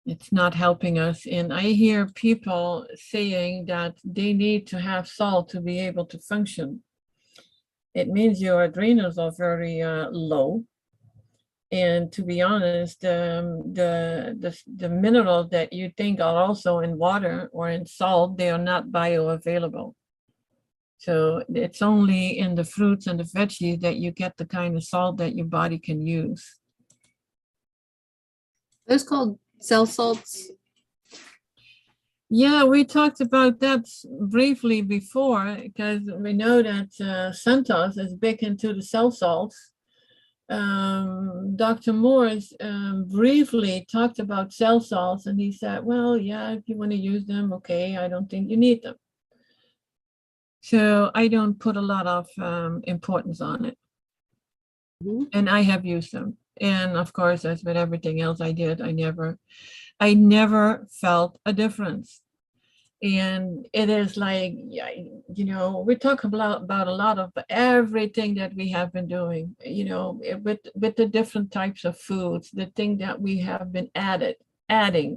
It's not helping us. And I hear people saying that they need to have salt to be able to function. It means your adrenals are very low. And to be honest, the minerals that you think are also in water or in salt, they are not bioavailable. So it's only in the fruits and the veggies that you get the kind of salt that your body can use. Those called cell salts. Yeah, we talked about that briefly before, because we know that Santos is big into the cell salts. Dr. Morse briefly talked about cell salts, and he said, well, yeah, if you want to use them, okay, I don't think you need them. So I don't put a lot of importance on it. Mm-hmm. And I have used them. And of course, as with everything else I did, I never felt a difference. And it is like, yeah, we talk about a lot of everything that we have been doing, with the different types of foods, the thing that we have been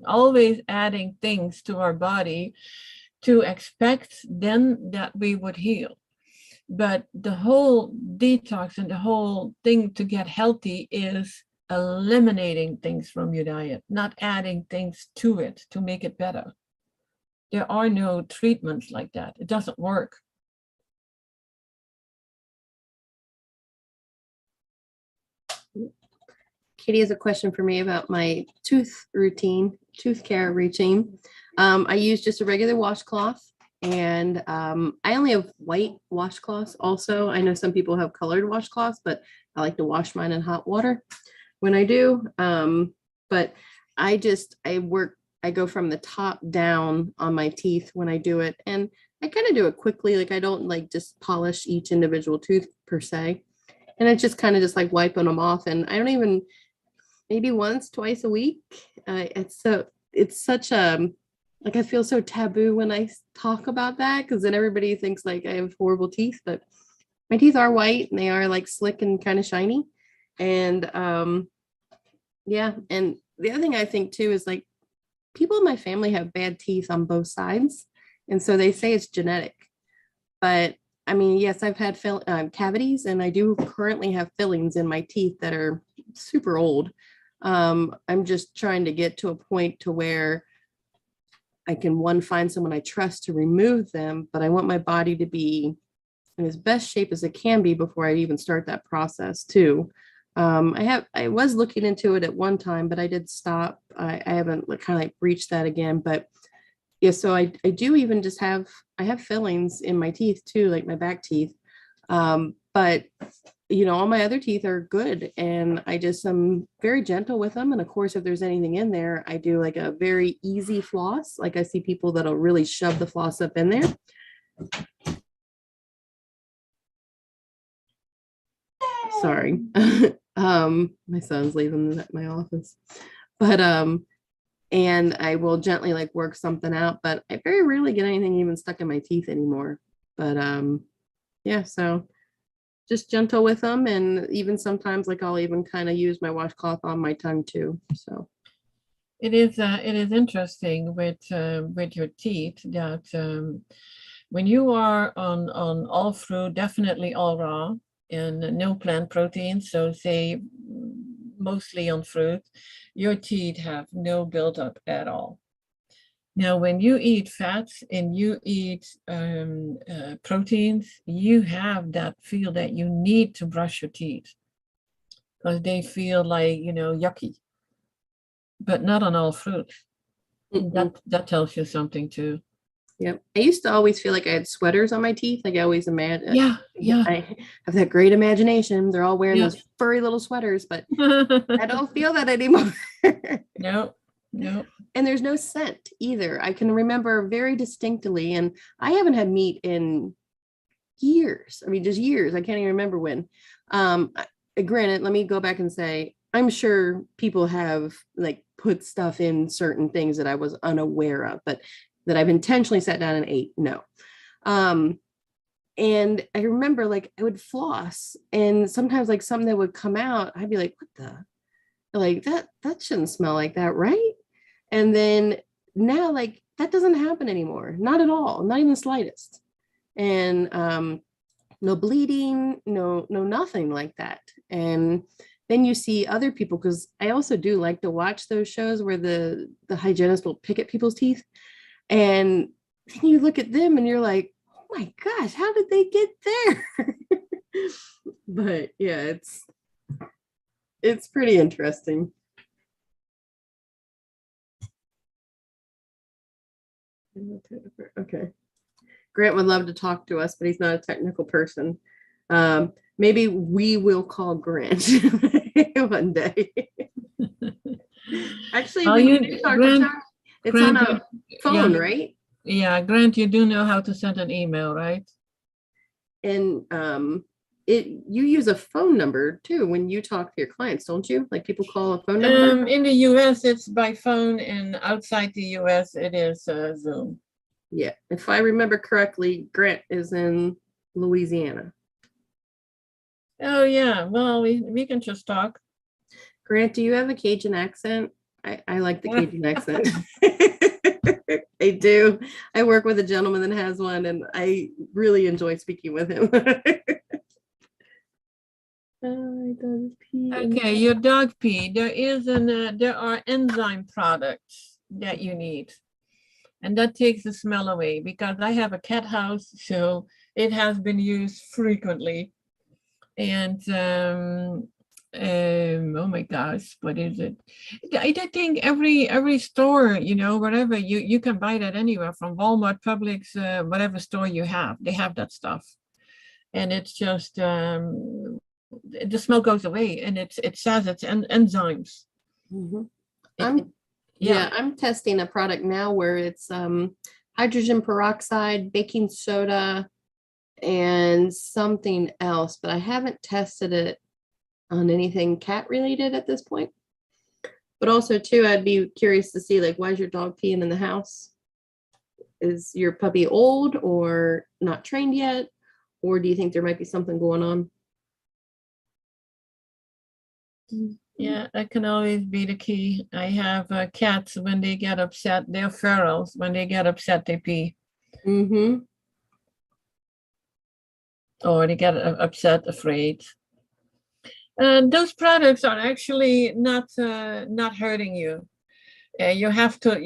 always adding things to our body to expect then that we would heal. But the whole detox and the whole thing to get healthy is eliminating things from your diet, not adding things to it to make it better. There are no treatments like that. It doesn't work. Katie has a question for me about my tooth care routine. I use just a regular washcloth, and I only have white washcloths also. I know some people have colored washcloths, but I like to wash mine in hot water when I do. But I go from the top down on my teeth when I do it. And I kind of do it quickly. Like I don't like just polish each individual tooth per se. And it's just kind of just like wiping them off. And I don't even, maybe once, twice a week. It's such a, like, I feel so taboo when I talk about that, because then everybody thinks like I have horrible teeth, but my teeth are white and they are like slick and kind of shiny. And yeah. And the other thing I think too is like people in my family have bad teeth on both sides. And so they say it's genetic. But I mean, yes, I've had cavities, and I do currently have fillings in my teeth that are super old. I'm just trying to get to a point to where I can find someone I trust to remove them, but I want my body to be in as best shape as it can be before I even start that process too. I was looking into it at one time, but I did stop. I haven't kind of like reached that again, but yeah, so I do even just I have fillings in my teeth too, like my back teeth. But all my other teeth are good, and I just am very gentle with them. And of course, if there's anything in there, I do like a very easy floss. Like I see people that'll really shove the floss up in there. Sorry. My son's leaving my office, but and I will gently like work something out, but I very rarely get anything even stuck in my teeth anymore. But yeah, so just gentle with them, and even sometimes like I'll even kind of use my washcloth on my tongue too. So it is interesting with your teeth that when you are on all fruit, definitely all raw, and no plant proteins, so say mostly on fruit, your teeth have no buildup at all. Now, when you eat fats and you eat proteins, you have that feel that you need to brush your teeth because they feel like, yucky, but not on all fruit. That tells you something too. Yep. I used to always feel like I had sweaters on my teeth. Like I always imagine. Yeah. I have that great imagination. They're all wearing Yeah. those furry little sweaters, but I don't feel that anymore. No. And there's no scent either. I can remember very distinctly, and I haven't had meat in years. I mean, just years. I can't even remember when. Granted, let me go back and say, I'm sure people have like put stuff in certain things that I was unaware of, but that I've intentionally sat down and ate, no. And I remember like I would floss, and sometimes like something that would come out, I'd be like, what the, like that shouldn't smell like that, right? And then now like that doesn't happen anymore, not at all, not even the slightest. And no bleeding, no nothing like that. And then you see other people, because I also do like to watch those shows where the hygienist will pick at people's teeth, and then you look at them and you're like, oh my gosh, how did they get there? But yeah, it's pretty interesting. Okay. Grant would love to talk to us, but he's not a technical person. Maybe we will call Grant one day. Actually, Grant, it's on a phone, right? Yeah, Grant, you do know how to send an email, right? And you use a phone number too when you talk to your clients, don't you? Like people call a phone number? In the US, it's by phone, and outside the US, it is Zoom. Yeah. If I remember correctly, Grant is in Louisiana. Oh yeah, well we can just talk. Grant, do you have a Cajun accent? I like the Cajun accent. I do. I work with a gentleman that has one, and I really enjoy speaking with him. Okay, your dog pee. There are enzyme products that you need, and that takes the smell away. Because I have a cat house, so it has been used frequently. And oh my gosh, what is it? I think every store, wherever you can buy that anywhere from Walmart, Publix, whatever store you have, they have that stuff, and it's just the smell goes away, and it says it's enzymes. Mm-hmm. Yeah. I'm testing a product now where it's hydrogen peroxide, baking soda, and something else, but I haven't tested it on anything cat related at this point. But also too, I'd be curious to see, like, why is your dog peeing in the house? Is your puppy old or not trained yet? Or do you think there might be something going on? Yeah, that can always be the key. I have cats, when they get upset, they're ferals. When they get upset, they pee. Mm-hmm. Or they get upset, afraid. And those products are actually not hurting you. You have to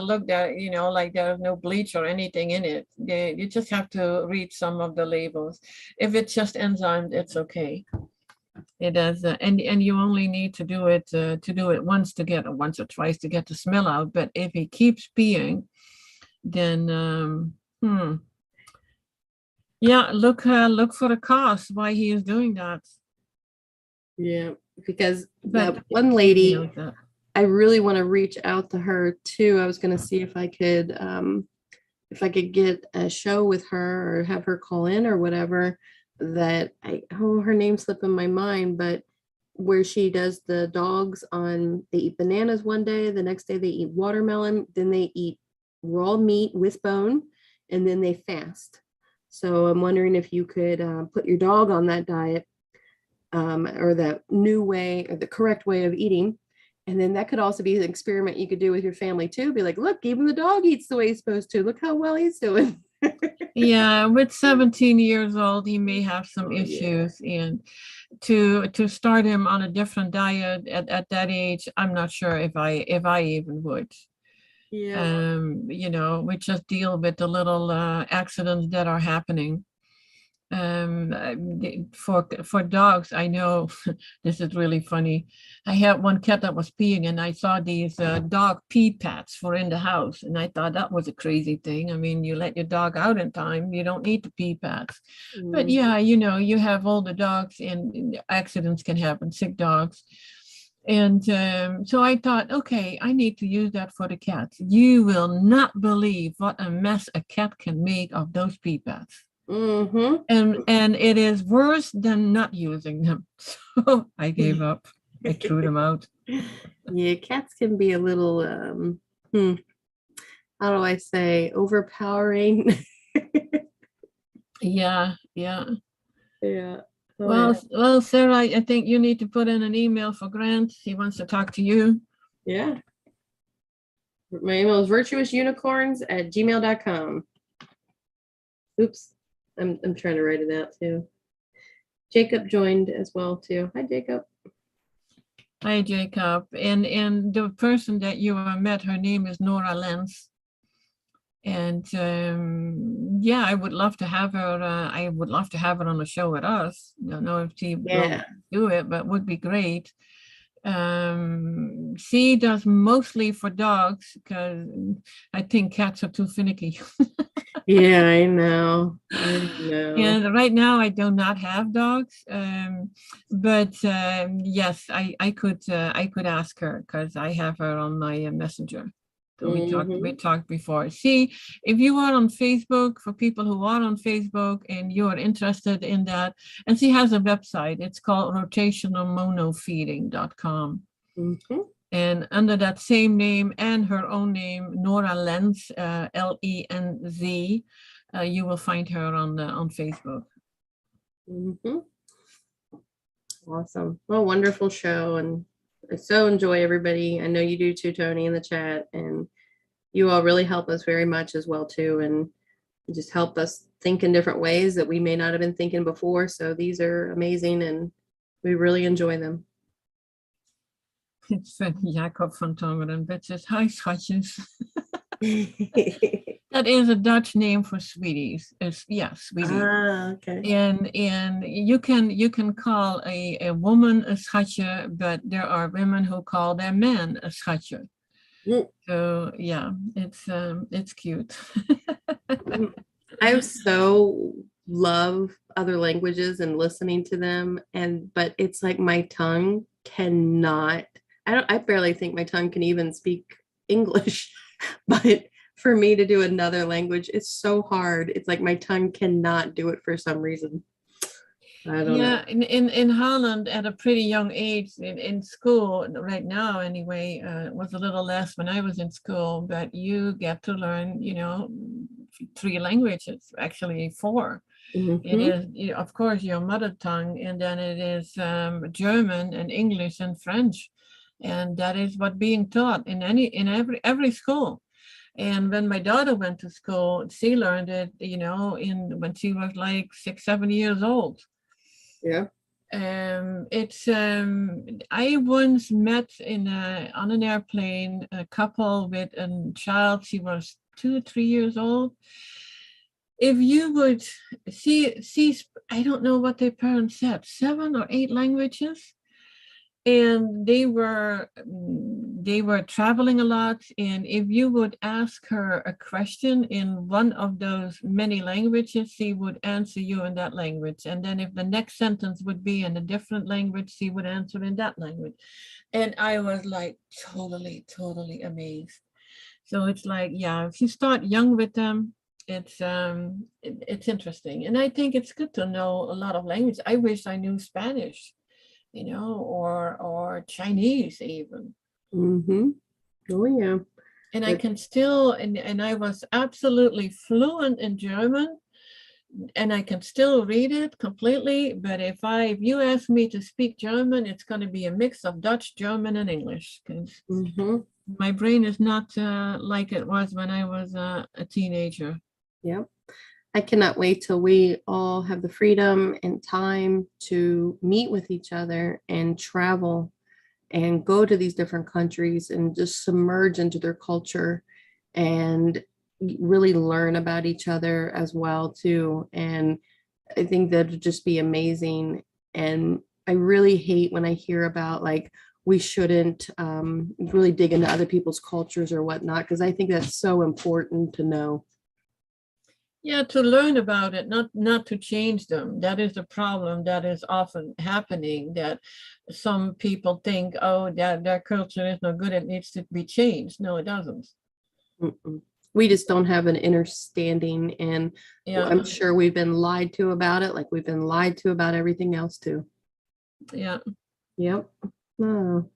look at, like there's no bleach or anything in it. You just have to read some of the labels. If it's just enzymes, it's okay. It does, and you only need to do it once or twice to get the smell out. But if he keeps peeing, then yeah, look for the cause why he is doing that. Yeah, because that one lady, I really want to reach out to her too. I was going to see if I could get a show with her or have her call in or whatever. That her name's slipping my mind, but where she does the dogs they eat bananas one day, the next day they eat watermelon, then they eat raw meat with bone, and then they fast. So I'm wondering if you could put your dog on that diet, or that new way, or the correct way of eating. And then that could also be an experiment you could do with your family too. Be like, look, even the dog eats the way he's supposed to. Look how well he's doing. Yeah, with 17 years old, he may have some issues. Yeah. And to start him on a different diet at that age, I'm not sure if I even would. Yeah. We just deal with the little accidents that are happening. For dogs, I know this is really funny. I had one cat that was peeing, and I saw these dog pee pads for in the house, and I thought that was a crazy thing. I mean, you let your dog out in time, you don't need the pee pads. But yeah, you have older dogs, and accidents can happen, sick dogs. And so I thought, okay, I need to use that for the cats. You will not believe what a mess a cat can make of those pee pads. Mm-hmm. And it is worse than not using them. So I gave up. I threw them out. Yeah, cats can be a little how do I say, overpowering. Yeah. Well, Sarah, I think you need to put in an email for Grant. He wants to talk to you. Yeah. My email is virtuousunicorns@gmail.com. Oops. I'm trying to write it out too. Jacob joined as well too. Hi, Jacob. Hi, Jacob. And the person that you met, her name is Nora Lenz. And yeah, I would love to have her. I would love to have her on the show with us. I don't know if she will do it, but would be great. She does mostly for dogs, because I think cats are too finicky. Yeah, I know. And right now I do not have dogs, but yes, I could ask her, because I have her on my messenger. So we talked before. See, if you are on Facebook, for people who are on Facebook and you're interested in that, and she has a website. It's called rotationalmonofeeding.com. And under that same name and her own name, Nora Lenz, Lenz, you will find her on Facebook. Mm-hmm. Awesome. Well, wonderful show. And I so enjoy everybody. I know you do too, Toni, in the chat. And you all really help us very much as well, too. And just help us think in different ways that we may not have been thinking before. So these are amazing and we really enjoy them. It's Jacob van Tongeren, bitches. Hi, schatjes. That is a Dutch name for sweeties. Yeah, sweetie. Ah, okay. And you can call a woman a schatje, but there are women who call their men a schatje. So yeah, it's cute. I so love other languages and listening to them, but it's like my tongue cannot. I barely think my tongue can even speak English, but for me to do another language, it's so hard. It's like my tongue cannot do it for some reason. I don't know. In Holland at a pretty young age in school right now anyway, it was a little less when I was in school, but you get to learn, 3 languages, actually 4. Mm-hmm. It is, of course, your mother tongue, and then it is German and English and French, and that is what being taught in every school. And when my daughter went to school, she learned it, when she was like 6-7 years old. Yeah. I once met on an airplane a couple with a child. She was 2-3 years old. If you would see, I don't know what their parents said, 7 or 8 languages. And they were traveling a lot. And if you would ask her a question in one of those many languages, she would answer you in that language. And then if the next sentence would be in a different language, she would answer in that language. And I was like totally amazed. So it's like, yeah, if you start young with them, it's interesting. And I think it's good to know a lot of languages. I wish I knew Spanish, or Chinese even. Mm-hmm. Oh yeah. And I can still, and I was absolutely fluent in German, and I can still read it completely. But if you ask me to speak German, it's going to be a mix of Dutch, German, and English, because my brain is not like it was when I was a teenager. Yeah. I cannot wait till we all have the freedom and time to meet with each other and travel and go to these different countries and just submerge into their culture and really learn about each other as well too. And I think that would just be amazing. And I really hate when I hear about like we shouldn't really dig into other people's cultures or whatnot, because I think that's so important to know. Yeah, to learn about it, not to change them. That is the problem that is often happening, that some people think, oh, their culture is no good, it needs to be changed. No, it doesn't. We just don't have an understanding, and I'm sure we've been lied to about it, like we've been lied to about everything else too. Yeah. Yep. Oh.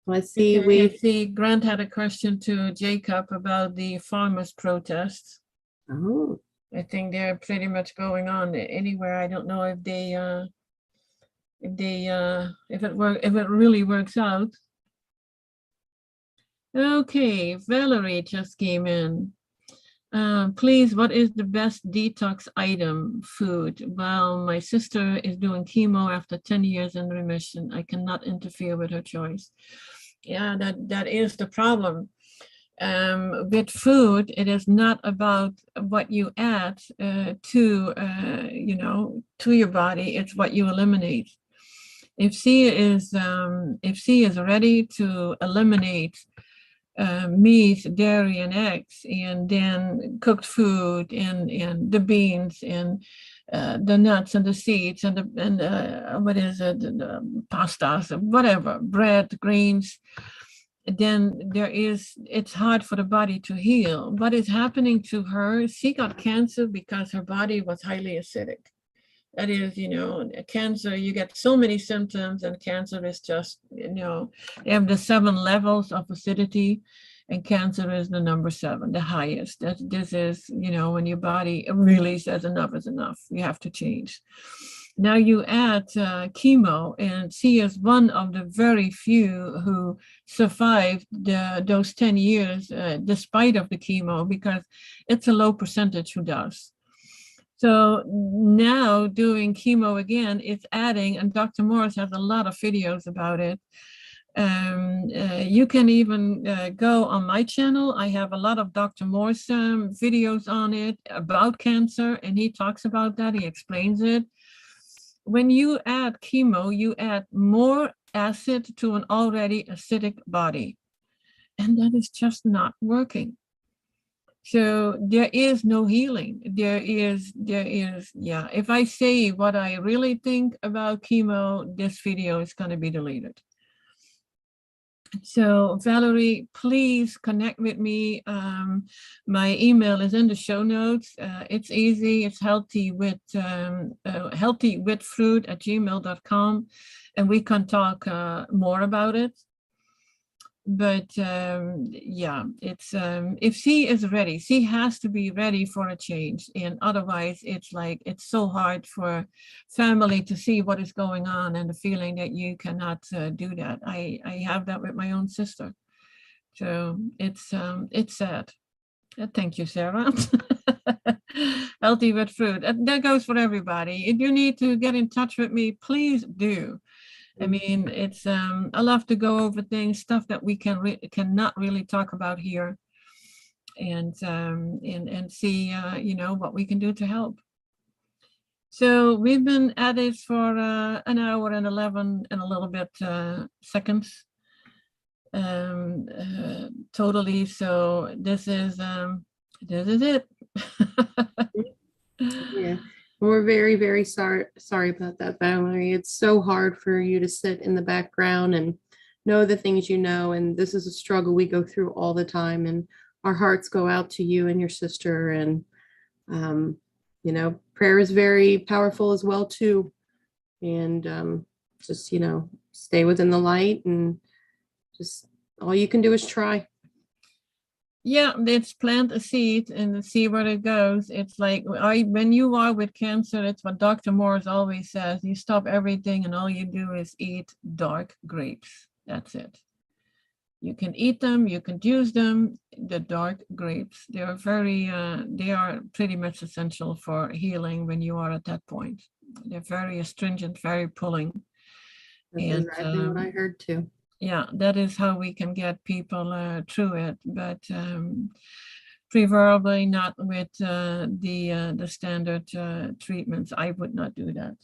I see Grant had a question to Jacob about the farmers' protests. Oh. I think they're pretty much going on anywhere. I don't know if it really works out. Okay, Valerie just came in. Please, what is the best detox item food? Well, my sister is doing chemo after 10 years in remission. I cannot interfere with her choice. Yeah, that is the problem. With food, it is not about what you add to your body. It's what you eliminate. If she is ready to eliminate meat, dairy, and eggs, and then cooked food, and the beans, and the nuts, and the seeds, and the pastas, whatever, bread, grains, then it's hard for the body to heal. What is happening to her? She got cancer because her body was highly acidic. That is, cancer, you get so many symptoms, and cancer is just, they have the 7 levels of acidity, and cancer is the number 7, the highest. This is, when your body really says enough is enough, you have to change. Now you add chemo, and she is one of the very few who survived those 10 years despite of the chemo, because it's a low percentage who does. So now doing chemo again, it's adding, and Dr. Morse has a lot of videos about it. You can even go on my channel. I have a lot of Dr. Morse videos on it about cancer, and he talks about that. He explains it. When you add chemo, you add more acid to an already acidic body, and that is just not working. So there is no healing. There is, yeah. If I say what I really think about chemo, this video is going to be deleted. So Valerie, please connect with me. My email is in the show notes. It's easy. It's healthywithfruit@gmail.com, and we can talk more about it. But yeah, it's if she is ready, she has to be ready for a change, and otherwise it's like, it's so hard for family to see what is going on, and the feeling that you cannot do that. I have that with my own sister, so it's sad. Thank you, Sarah. Healthy with fruit, that goes for everybody. If you need to get in touch with me, please do. I mean, it's I love to go over things, stuff that we cannot really talk about here, and see what we can do to help. So we've been at it for an hour and 11 and a little bit seconds totally. So this is it. Yeah. We're very, very sorry about that, Valerie. It's so hard for you to sit in the background and know the things you know. And this is a struggle we go through all the time. And our hearts go out to you and your sister. And, prayer is very powerful as well, too. And just, stay within the light, and just all you can do is try. Yeah, it's plant a seed and see where it goes. It's like when you are with cancer, it's what Dr. Morse always says. You stop everything and all you do is eat dark grapes. That's it. You can eat them, you can use them. The dark grapes, they are pretty much essential for healing when you are at that point. They're very astringent, very pulling. That's exactly what I heard too. Yeah, that is how we can get people through it, but preferably not with the standard treatments. I would not do that.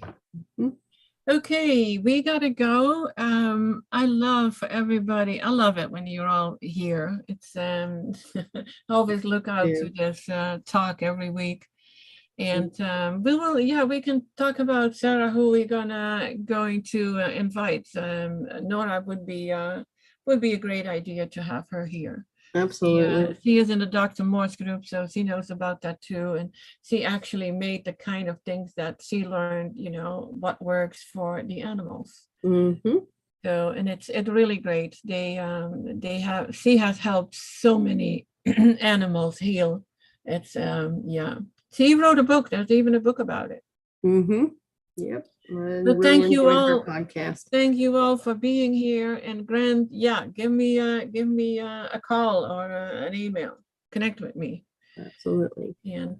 Mm-hmm. Okay, we gotta go. I love everybody. I love it when you're all here. It's always look out to this talk every week. And we can talk about, Sarah, who we're going to invite. Nora would be a great idea to have her here. Absolutely. She is in the Dr. Morse group, so she knows about that too. And she actually made the kind of things that she learned, what works for the animals. Mm-hmm. So, and it's really great. She has helped so many animals heal. It's She wrote a book. There's even a book about it. Mm-hmm. Yep. But thank you all. Podcast. Thank you all for being here. And Grant, give me a call or an email. Connect with me. Absolutely. And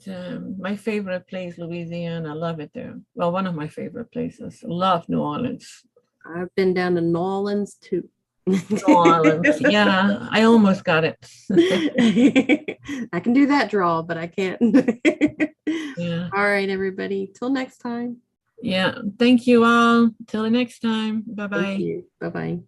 my favorite place, Louisiana. I love it there. Well, one of my favorite places. Love New Orleans. I've been down to New Orleans too. New Orleans. Yeah, I almost got it. I can do that draw, but I can't. Yeah. All right, everybody. Till next time. Yeah. Thank you all. Till the next time. Bye-bye. Bye-bye.